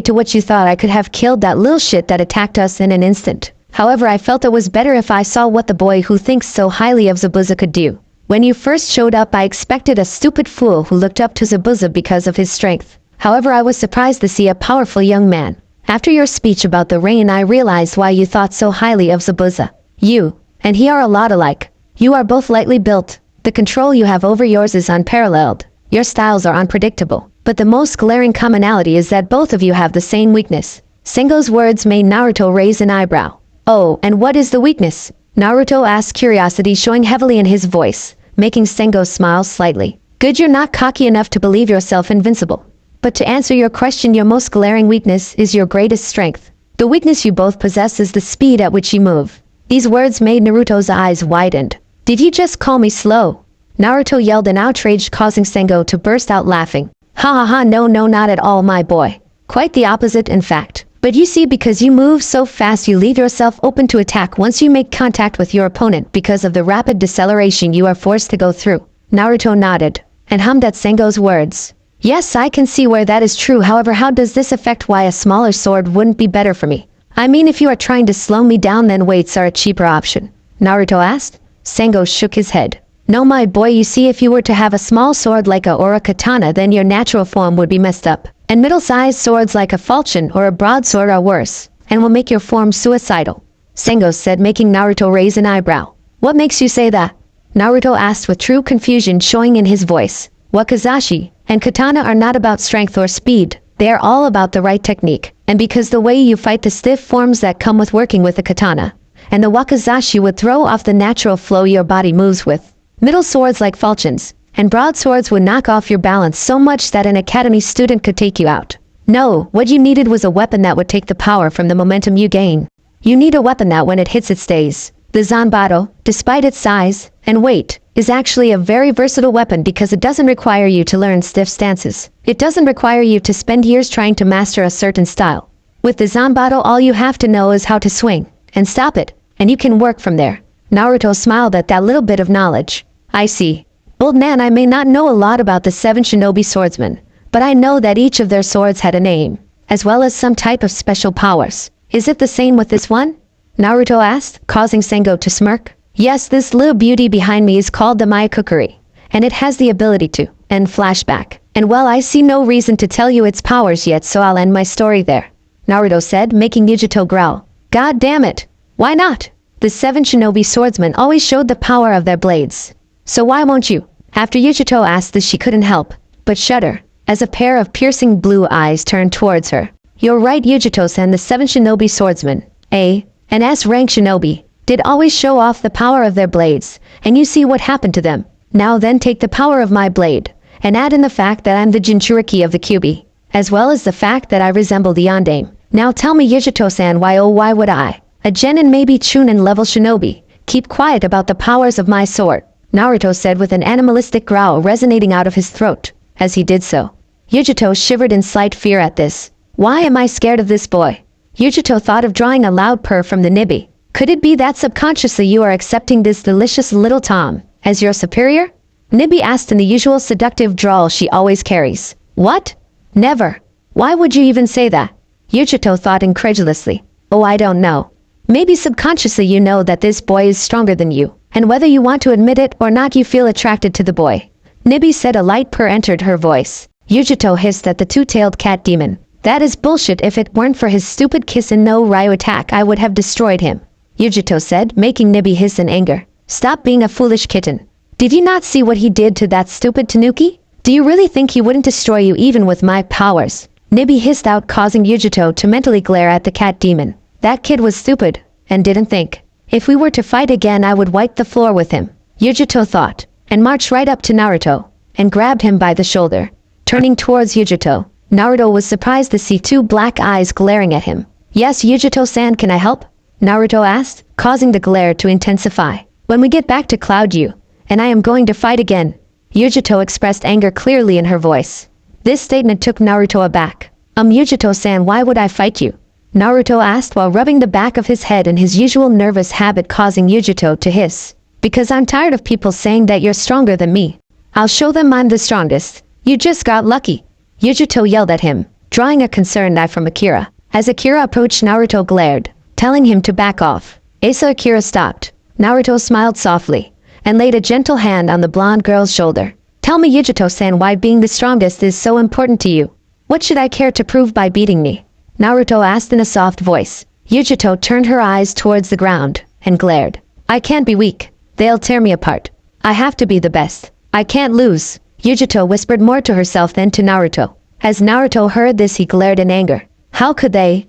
to what you thought, I could have killed that little shit that attacked us in an instant. However, I felt it was better if I saw what the boy who thinks so highly of Zabuza could do. When you first showed up, I expected a stupid fool who looked up to Zabuza because of his strength. However, I was surprised to see a powerful young man. After your speech about the rain, I realized why you thought so highly of Zabuza. You and he are a lot alike. You are both lightly built. The control you have over yours is unparalleled. Your styles are unpredictable. But the most glaring commonality is that both of you have the same weakness. Sengo's words made Naruto raise an eyebrow. Oh, and what is the weakness? Naruto asked, curiosity showing heavily in his voice, making Sengo smile slightly. Good, you're not cocky enough to believe yourself invincible. But to answer your question, your most glaring weakness is your greatest strength. The weakness you both possess is the speed at which you move. These words made Naruto's eyes widened. Did you just call me slow? Naruto yelled in outrage, causing Sengo to burst out laughing. Ha ha ha, no, not at all, my boy. Quite the opposite, in fact. But you see, because you move so fast, you leave yourself open to attack once you make contact with your opponent because of the rapid deceleration you are forced to go through. Naruto nodded and hummed at Sengo's words. Yes, I can see where that is true. However, how does this affect why a smaller sword wouldn't be better for me? I mean, if you are trying to slow me down, then weights are a cheaper option. Naruto asked. Sengo shook his head. No, my boy, you see, if you were to have a small sword like a or a katana, then your natural form would be messed up. And middle-sized swords like a falchion or a broadsword are worse, and will make your form suicidal. Sengo said, making Naruto raise an eyebrow. What makes you say that? Naruto asked with true confusion showing in his voice. Wakizashi and katana are not about strength or speed. They are all about the right technique. And because the way you fight the stiff forms that come with working with a katana, and the wakizashi would throw off the natural flow your body moves with. Middle swords like falchions and broadswords would knock off your balance so much that an academy student could take you out. No, what you needed was a weapon that would take the power from the momentum you gain. You need a weapon that when it hits it stays. The Zanbato, despite its size and weight, is actually a very versatile weapon because it doesn't require you to learn stiff stances. It doesn't require you to spend years trying to master a certain style. With the Zanbato, all you have to know is how to swing and stop it, and you can work from there. Naruto smiled at that little bit of knowledge. I see. Old man, I may not know a lot about the 7 shinobi swordsmen, but I know that each of their swords had a name, as well as some type of special powers. Is it the same with this one? Naruto asked, causing Sengo to smirk. Yes, this little beauty behind me is called the Myokukuri, and it has the ability to end flashback. And well, I see no reason to tell you its powers yet, so I'll end my story there. Naruto said, making Yujito growl. God damn it! Why not? The 7 shinobi swordsmen always showed the power of their blades. So why won't you? After Yujito asked this, she couldn't help but shudder, as a pair of piercing blue eyes turned towards her. You're right, Yujito-san, the 7 shinobi swordsmen, A and S rank shinobi, did always show off the power of their blades, and you see what happened to them. Now then, take the power of my blade, and add in the fact that I'm the Jinchuriki of the Kyuubi, as well as the fact that I resemble the Yondaime. Now tell me, Yujito-san, why would I, a Gen and maybe Chunin level shinobi, keep quiet about the powers of my sword? Naruto said with an animalistic growl resonating out of his throat. As he did so, Yujito shivered in slight fear at this. Why am I scared of this boy? Yujito thought of drawing a loud purr from the Nibi. Could it be that subconsciously you are accepting this delicious little Tom as your superior? Nibi asked in the usual seductive drawl she always carries. What? Never. Why would you even say that? Yujito thought incredulously. Oh, I don't know. Maybe subconsciously you know that this boy is stronger than you, and whether you want to admit it or not, you feel attracted to the boy. Nibi said. A light purr entered her voice. Yujito hissed at the two-tailed cat demon. That is bullshit. If it weren't for his stupid kiss and no Ryu attack, I would have destroyed him. Yujito said, making Nibi hiss in anger. Stop being a foolish kitten. Did you not see what he did to that stupid Tanuki? Do you really think he wouldn't destroy you even with my powers? Nibi hissed out, causing Yujito to mentally glare at the cat demon. That kid was stupid, and didn't think. If we were to fight again, I would wipe the floor with him. Yujito thought, and marched right up to Naruto, and grabbed him by the shoulder. Turning towards Yujito, Naruto was surprised to see 2 black eyes glaring at him. Yes, Yujito-san, can I help? Naruto asked, causing the glare to intensify. When we get back to Cloud U, and I am going to fight again. Yujito expressed anger clearly in her voice. This statement took Naruto aback. Yujito-san, why would I fight you? Naruto asked while rubbing the back of his head in his usual nervous habit, causing Yujito to hiss. Because I'm tired of people saying that you're stronger than me. I'll show them I'm the strongest. You just got lucky. Yujito yelled at him, drawing a concerned eye from Akira. As Akira approached, Naruto glared, telling him to back off. Asa Akira stopped. Naruto smiled softly and laid a gentle hand on the blonde girl's shoulder. Tell me, Yujito-san, why being the strongest is so important to you. What should I care to prove by beating me? Naruto asked in a soft voice. Yujito turned her eyes towards the ground and glared. I can't be weak. They'll tear me apart. I have to be the best. I can't lose. Yujito whispered more to herself than to Naruto. As Naruto heard this, he glared in anger. How could they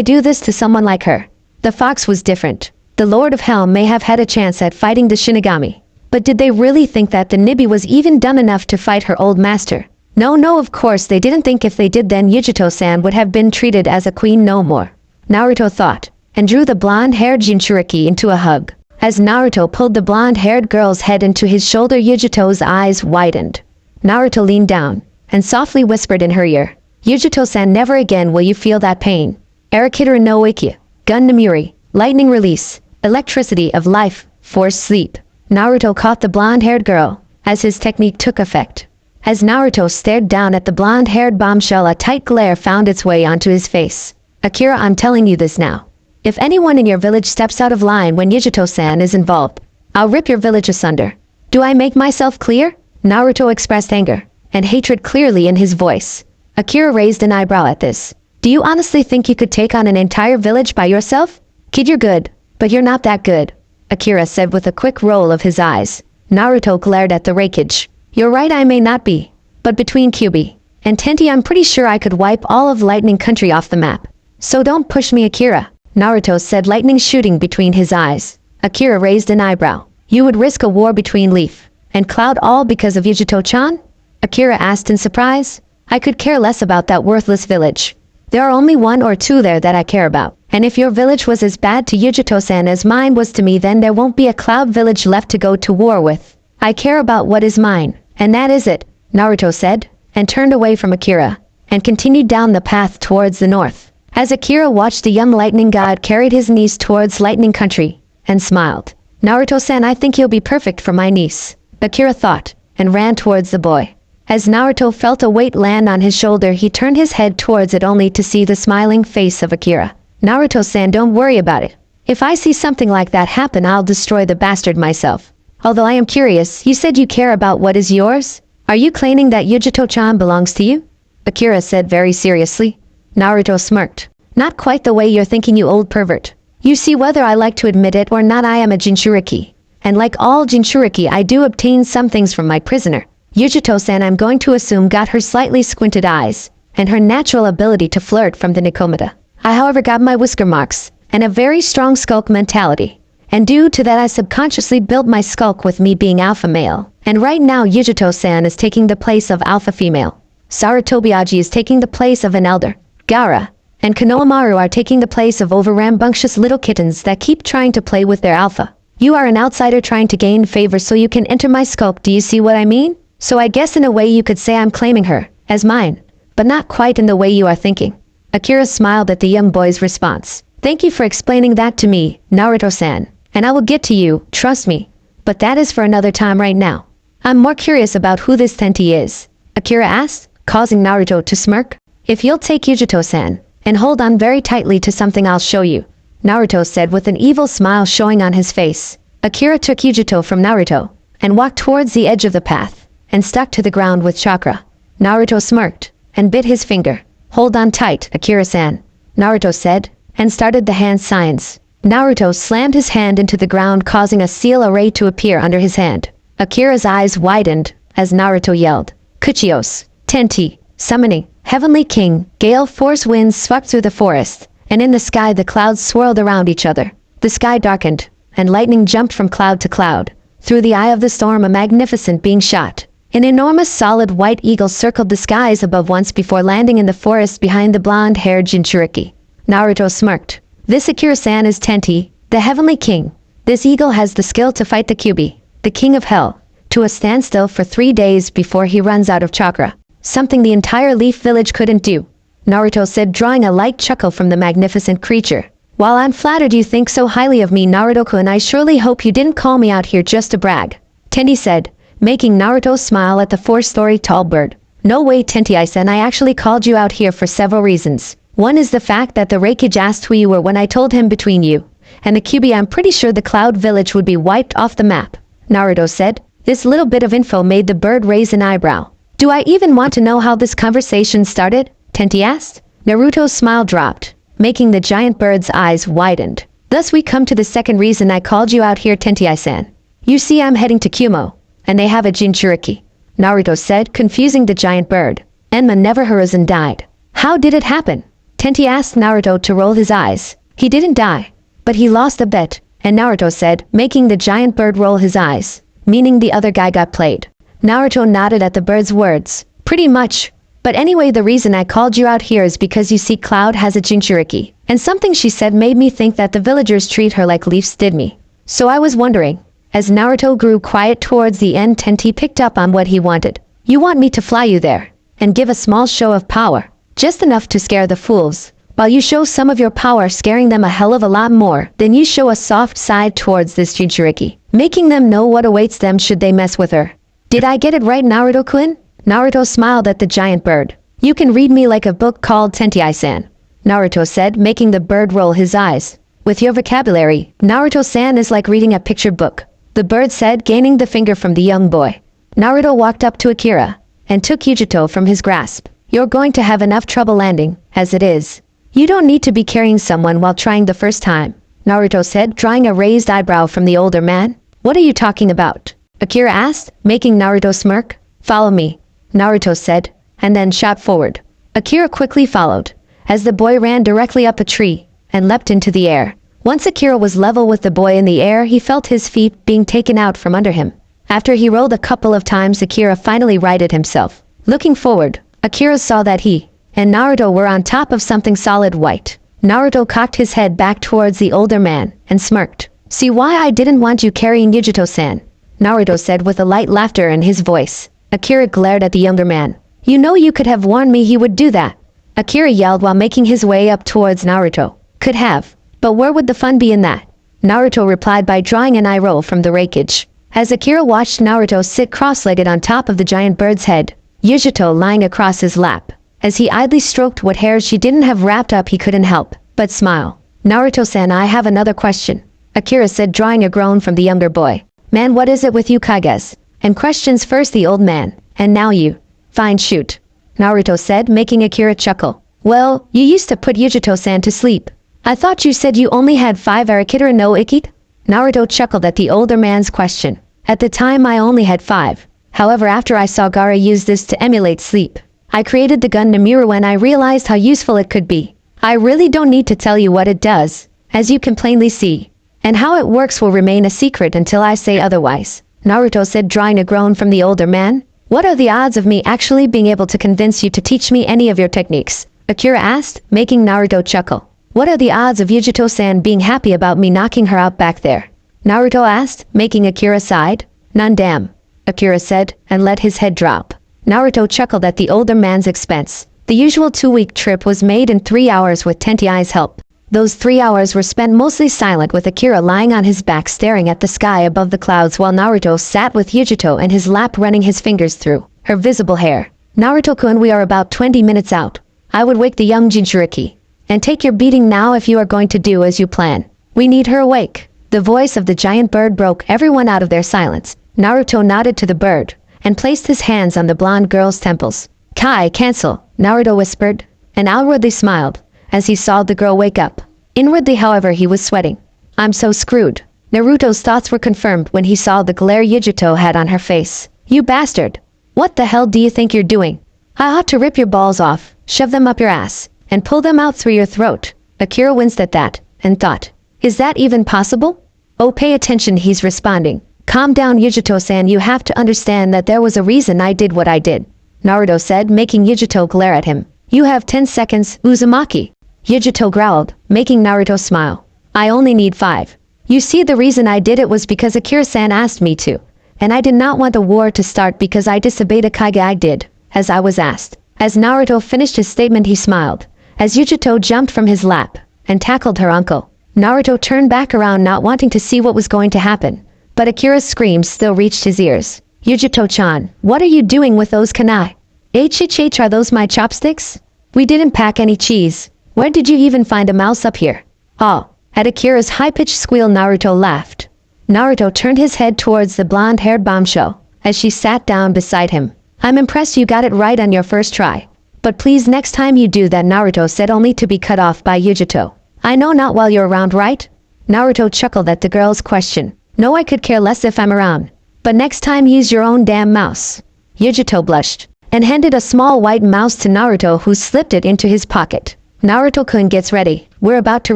do this to someone like her? The fox was different. The Lord of Hell may have had a chance at fighting the Shinigami. But did they really think that the Nibi was even done enough to fight her old master? No, of course they didn't think. If they did, then Yujito-san would have been treated as a queen no more. Naruto thought, and drew the blonde-haired Jinchuriki into a hug. As Naruto pulled the blonde-haired girl's head into his shoulder, Yujito's eyes widened. Naruto leaned down and softly whispered in her ear, Yujito-san, never again will you feel that pain. Arakitara no Ikyu, Gun Namuri, lightning release, electricity of life, force sleep. Naruto caught the blonde-haired girl as his technique took effect. As Naruto stared down at the blonde-haired bombshell, a tight glare found its way onto his face. Akira, I'm telling you this now. If anyone in your village steps out of line when Yujito-san is involved, I'll rip your village asunder. Do I make myself clear? Naruto expressed anger and hatred clearly in his voice. Akira raised an eyebrow at this. Do you honestly think you could take on an entire village by yourself? Kid, you're good, but you're not that good, Akira said with a quick roll of his eyes. Naruto glared at the wreckage. You're right, I may not be, but between Kyuubi and Tenti, I'm pretty sure I could wipe all of Lightning Country off the map. So don't push me, Akira, Naruto said, lightning shooting between his eyes. Akira raised an eyebrow. You would risk a war between Leaf and Cloud all because of Yujito-chan? Akira asked in surprise. I could care less about that worthless village. There are only 1 or 2 there that I care about. And if your village was as bad to Yujito-san as mine was to me, then there won't be a Cloud village left to go to war with. I care about what is mine, and that is it, Naruto said, and turned away from Akira, and continued down the path towards the north. As Akira watched the young lightning god carried his niece towards Lightning Country, and smiled. Naruto-san, I think he'll be perfect for my niece, Akira thought, and ran towards the boy. As Naruto felt a weight land on his shoulder, he turned his head towards it only to see the smiling face of Akira. Naruto-san, don't worry about it. If I see something like that happen, I'll destroy the bastard myself. Although I am curious, you said you care about what is yours? Are you claiming that Yujito-chan belongs to you? Akira said very seriously. Naruto smirked. Not quite the way you're thinking, you old pervert. You see, whether I like to admit it or not, I am a Jinchuriki. And like all Jinchuriki, I do obtain some things from my prisoner. Yujito-san, I'm going to assume, got her slightly squinted eyes and her natural ability to flirt from the Nikomata. I, however, got my whisker marks and a very strong skulk mentality. And due to that, I subconsciously built my skulk with me being alpha male. And right now, Yujito-san is taking the place of alpha female. Sarutobiaji is taking the place of an elder. Gaara and Konohamaru are taking the place of over rambunctious little kittens that keep trying to play with their alpha. You are an outsider trying to gain favor so you can enter my scope. Do you see what I mean? So I guess in a way you could say I'm claiming her as mine, but not quite in the way you are thinking. Akira smiled at the young boy's response. Thank you for explaining that to me, Naruto-san, and I will get to you, trust me. But that is for another time. Right now, I'm more curious about who this Tenti is, Akira asked, causing Naruto to smirk. If you'll take Yujito-san and hold on very tightly to something, I'll show you, Naruto said with an evil smile showing on his face. Akira took Yujito from Naruto and walked towards the edge of the path and stuck to the ground with chakra. Naruto smirked and bit his finger. Hold on tight, Akira-san, Naruto said, and started the hand signs. Naruto slammed his hand into the ground, causing a seal array to appear under his hand. Akira's eyes widened as Naruto yelled, Kuchios, Tenti, summoning, Heavenly King. Gale force winds swept through the forest, and in the sky the clouds swirled around each other. The sky darkened, and lightning jumped from cloud to cloud. Through the eye of the storm, a magnificent being shot. An enormous solid white eagle circled the skies above once before landing in the forest behind the blonde-haired Jinchuriki. Naruto smirked. This Akira-san is Tenti, the Heavenly King. This eagle has the skill to fight the Kyuubi, the King of Hell, to a standstill for 3 days before he runs out of chakra. something the entire Leaf Village couldn't do. Naruto said, drawing a light chuckle from the magnificent creature. While I'm flattered you think so highly of me, Naruto-kun, I surely hope you didn't call me out here just to brag. Tendi said, making Naruto smile at the 4-story tall bird. No way, Tendi-san, I actually called you out here for several reasons. One is the fact that the Raikage asked who you were when I told him between you and the Kyuubi I'm pretty sure the Cloud Village would be wiped off the map. Naruto said. This little bit of info made the bird raise an eyebrow. Do I even want to know how this conversation started? Tendi asked. Naruto's smile dropped, making the giant bird's eyes widened. Thus we come to the second reason I called you out here, Tendi-san. You see, I'm heading to Kumo, and they have a Jinchuriki. Naruto said, confusing the giant bird. Enma never Hiruzen died. How did it happen? Tendi asked Naruto to roll his eyes. He didn't die, but he lost a bet, and Naruto said, making the giant bird roll his eyes, meaning the other guy got played. Naruto nodded at the bird's words. Pretty much. But anyway, the reason I called you out here is because you see Cloud has a Jinchuriki, and something she said made me think that the villagers treat her like Leafs did me. So I was wondering. As Naruto grew quiet towards the end, Tendi picked up on what he wanted. You want me to fly you there, and give a small show of power, just enough to scare the fools. While you show some of your power, scaring them a hell of a lot more, then you show a soft side towards this Jinchuriki, making them know what awaits them should they mess with her. Did I get it right, Naruto-kun? Naruto smiled at the giant bird. You can read me like a book called Tendi-san, Naruto said, making the bird roll his eyes. With your vocabulary, Naruto-san is like reading a picture book, the bird said, gaining the finger from the young boy. Naruto walked up to Akira and took Yujito from his grasp. You're going to have enough trouble landing, as it is. You don't need to be carrying someone while trying the first time, Naruto said, drawing a raised eyebrow from the older man. What are you talking about? Akira asked, making Naruto smirk. Follow me, Naruto said, and then shot forward. Akira quickly followed, as the boy ran directly up a tree and leapt into the air. Once Akira was level with the boy in the air, he felt his feet being taken out from under him. After he rolled a couple of times, Akira finally righted himself. Looking forward, Akira saw that he and Naruto were on top of something solid white. Naruto cocked his head back towards the older man and smirked. See why I didn't want you carrying Yujito-san, Naruto said with a light laughter in his voice. Akira glared at the younger man. You know you could have warned me he would do that, Akira yelled while making his way up towards Naruto. Could have. But where would the fun be in that? Naruto replied by drawing an eye roll from the Raikage. As Akira watched Naruto sit cross-legged on top of the giant bird's head, Yujito lying across his lap. As he idly stroked what hairs she didn't have wrapped up, he couldn't help but smile. Naruto-san, I have another question, Akira said, drawing a groan from the younger boy. Man, what is it with you Kages? And questions first, the old man. And now you. Fine, shoot, Naruto said, making Akira chuckle. Well, you used to put Yujito-san to sleep. I thought you said you only had 5 Arakidara no Ikit? Naruto chuckled at the older man's question. At the time I only had 5. However, after I saw Gaara use this to emulate sleep, I created the gun Namura when I realized how useful it could be. I really don't need to tell you what it does, as you can plainly see. And how it works will remain a secret until I say otherwise, Naruto said, drawing a groan from the older man. What are the odds of me actually being able to convince you to teach me any of your techniques? Akira asked, making Naruto chuckle. What are the odds of Yujito-san being happy about me knocking her out back there? Naruto asked, making Akira sighed. None, damn, Akira said, and let his head drop. Naruto chuckled at the older man's expense. The usual 2-week trip was made in 3 hours with Tentei's help. Those 3 hours were spent mostly silent, with Akira lying on his back staring at the sky above the clouds, while Naruto sat with Yujito in his lap, running his fingers through her visible hair. Naruto-kun, we are about 20 minutes out. I would wake the young Jinchuriki and take your beating now if you are going to do as you plan. We need her awake. The voice of the giant bird broke everyone out of their silence. Naruto nodded to the bird and placed his hands on the blonde girl's temples. Kai, cancel, Naruto whispered, and outwardly smiled as he saw the girl wake up. Inwardly, however, he was sweating. I'm so screwed. Naruto's thoughts were confirmed when he saw the glare Yujito had on her face. You bastard! What the hell do you think you're doing? I ought to rip your balls off, shove them up your ass, and pull them out through your throat. Akira winced at that, and thought, is that even possible? Oh, pay attention, he's responding. Calm down, Yujito-san, you have to understand that there was a reason I did what I did, Naruto said, making Yujito glare at him. You have 10 seconds, Uzumaki. Yujito growled, making Naruto smile. I only need 5. You see, the reason I did it was because Akira-san asked me to, and I did not want the war to start because I disobeyed a Kage I did. as I was asked. As Naruto finished his statement he smiled, as Yujito jumped from his lap, and tackled her uncle. Naruto turned back around not wanting to see what was going to happen, but Akira's screams still reached his ears. Yujito-chan, what are you doing with those kunai? HHH, are those my chopsticks? We didn't pack any cheese. Where did you even find a mouse up here? Oh. At Akira's high-pitched squeal Naruto laughed. Naruto turned his head towards the blonde-haired bombshell, as she sat down beside him. I'm impressed you got it right on your first try. But please next time you do that, Naruto said, only to be cut off by Yujito. I know not while you're around, right? Naruto chuckled at the girl's question. No, I could care less if I'm around. But next time use your own damn mouse. Yujito blushed, and handed a small white mouse to Naruto, who slipped it into his pocket. Naruto-kun gets ready. We're about to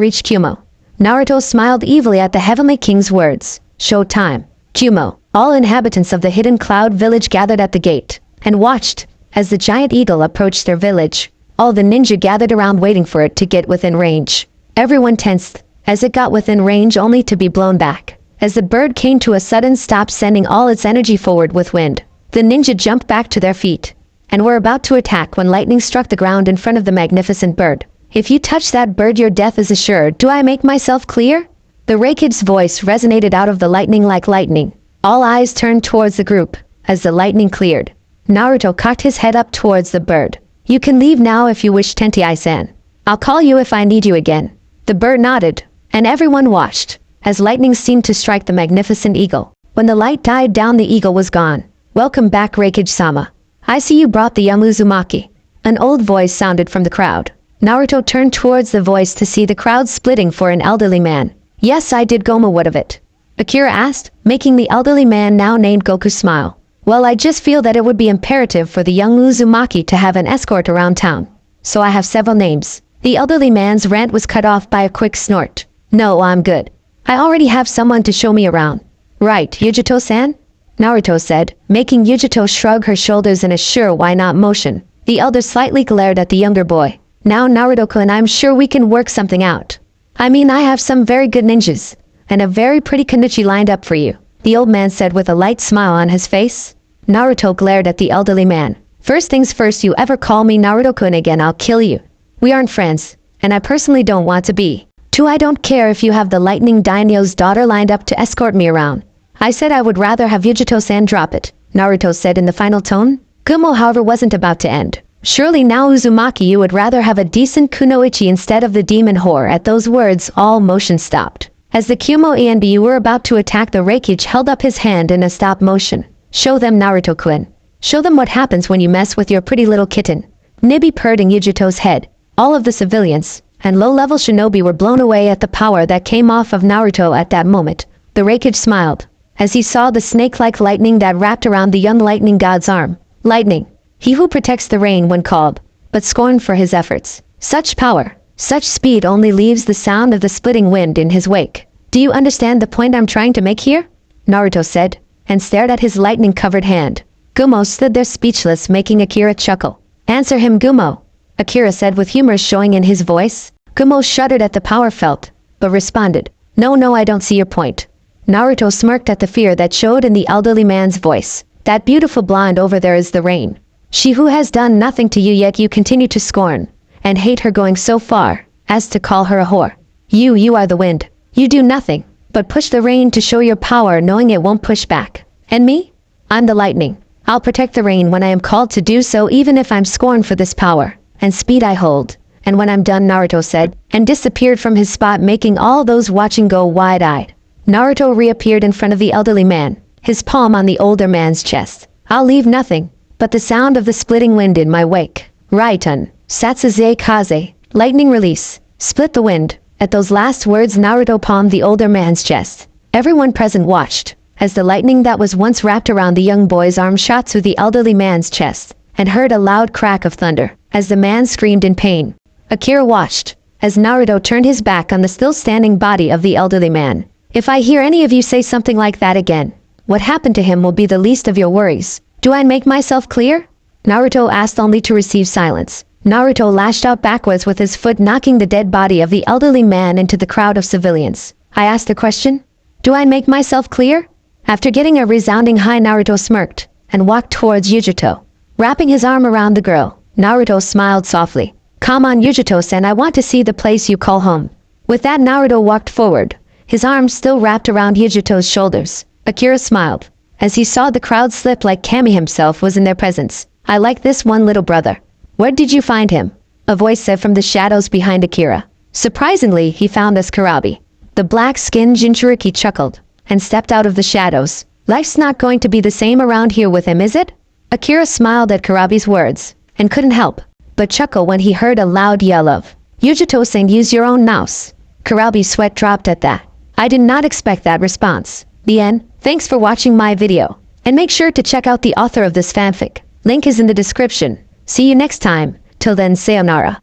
reach Kumo. Naruto smiled evilly at the Heavenly King's words. Show time. Kumo. All inhabitants of the hidden cloud village gathered at the gate, and watched as the giant eagle approached their village. All the ninja gathered around waiting for it to get within range. Everyone tensed as it got within range, only to be blown back. As the bird came to a sudden stop, sending all its energy forward with wind, the ninja jumped back to their feet, and were about to attack when lightning struck the ground in front of the magnificent bird. If you touch that bird, your death is assured. Do I make myself clear? The Raikid's voice resonated out of the lightning like lightning. All eyes turned towards the group as the lightning cleared. Naruto cocked his head up towards the bird. You can leave now if you wish, Tentai-san. I'll call you if I need you again. The bird nodded, and everyone watched as lightning seemed to strike the magnificent eagle. When the light died down, the eagle was gone. Welcome back, Raikage-sama. I see you brought the young Uzumaki. An old voice sounded from the crowd. Naruto turned towards the voice to see the crowd splitting for an elderly man. Yes, I did, Goma. What of it? Akira asked, making the elderly man, now named Goku, smile. Well, I just feel that it would be imperative for the young Uzumaki to have an escort around town. So I have several names. The elderly man's rant was cut off by a quick snort. No, I'm good. I already have someone to show me around. Right, Yujito-san? Naruto said, making Yujito shrug her shoulders in a sure why not motion. The elder slightly glared at the younger boy. Now, Naruto-kun, I'm sure we can work something out. I mean, I have some very good ninjas, and a very pretty Kenichi lined up for you, the old man said with a light smile on his face. Naruto glared at the elderly man. First things first, you ever call me Naruto-kun again, I'll kill you. We aren't friends, and I personally don't want to be. Two, I don't care if you have the lightning daimyo's daughter lined up to escort me around. I said I would rather have Yujito-san drop it, Naruto said in the final tone. Gumo, however, wasn't about to end. Surely now, Uzumaki, you would rather have a decent kunoichi instead of the demon whore. At those words, all motion stopped. As the Kumo and you were about to attack, the Raikage held up his hand in a stop motion. Show them, Naruto-kun. Show them what happens when you mess with your pretty little kitten. Nibby purred in Yujito's head. All of the civilians and low-level shinobi were blown away at the power that came off of Naruto at that moment. The Raikage smiled as he saw the snake-like lightning that wrapped around the young lightning god's arm. Lightning, he who protects the rain when called, but scorned for his efforts. Such power, such speed only leaves the sound of the splitting wind in his wake. Do you understand the point I'm trying to make here? Naruto said, and stared at his lightning-covered hand. Gumo stood there speechless, making Akira chuckle. Answer him, Gumo, Akira said with humor showing in his voice. Gumo shuddered at the power felt, but responded, No, I don't see your point. Naruto smirked at the fear that showed in the elderly man's voice. That beautiful blonde over there is the rain. She who has done nothing to you, yet you continue to scorn and hate her, going so far as to call her a whore. You are the wind. You do nothing but push the rain to show your power, knowing it won't push back. And me? I'm the lightning. I'll protect the rain when I am called to do so, even if I'm scorned for this power and speed I hold. And when I'm done, Naruto said, and disappeared from his spot, making all those watching go wide-eyed. Naruto reappeared in front of the elderly man, his palm on the older man's chest. I'll leave nothing but the sound of the splitting wind in my wake. Raiten, Satsuze Kaze, lightning release, split the wind. At those last words, Naruto palmed the older man's chest. Everyone present watched as the lightning that was once wrapped around the young boy's arm shot through the elderly man's chest, and heard a loud crack of thunder as the man screamed in pain. Akira watched as Naruto turned his back on the still standing body of the elderly man. If I hear any of you say something like that again, what happened to him will be the least of your worries. Do I make myself clear? Naruto asked, only to receive silence. Naruto lashed out backwards with his foot, knocking the dead body of the elderly man into the crowd of civilians. I asked a question. Do I make myself clear? After getting a resounding hi, Naruto smirked and walked towards Yujito. Wrapping his arm around the girl, Naruto smiled softly. Come on, Yujito-sen, I want to see the place you call home. With that, Naruto walked forward, his arms still wrapped around Yujito's shoulders. Akira smiled, as he saw the crowd slip like Kami himself was in their presence. I like this one, little brother. Where did you find him? A voice said from the shadows behind Akira. Surprisingly, he found us Karabi. The black-skinned Jinchuriki chuckled, and stepped out of the shadows. Life's not going to be the same around here with him, is it? Akira smiled at Karabi's words, and couldn't help but chuckle when he heard a loud yell of, Yujito-san, use your own mouse. Karabi's sweat dropped at that. I did not expect that response. The end. Thanks for watching my video. And make sure to check out the author of this fanfic. Link is in the description. See you next time. Till then, sayonara.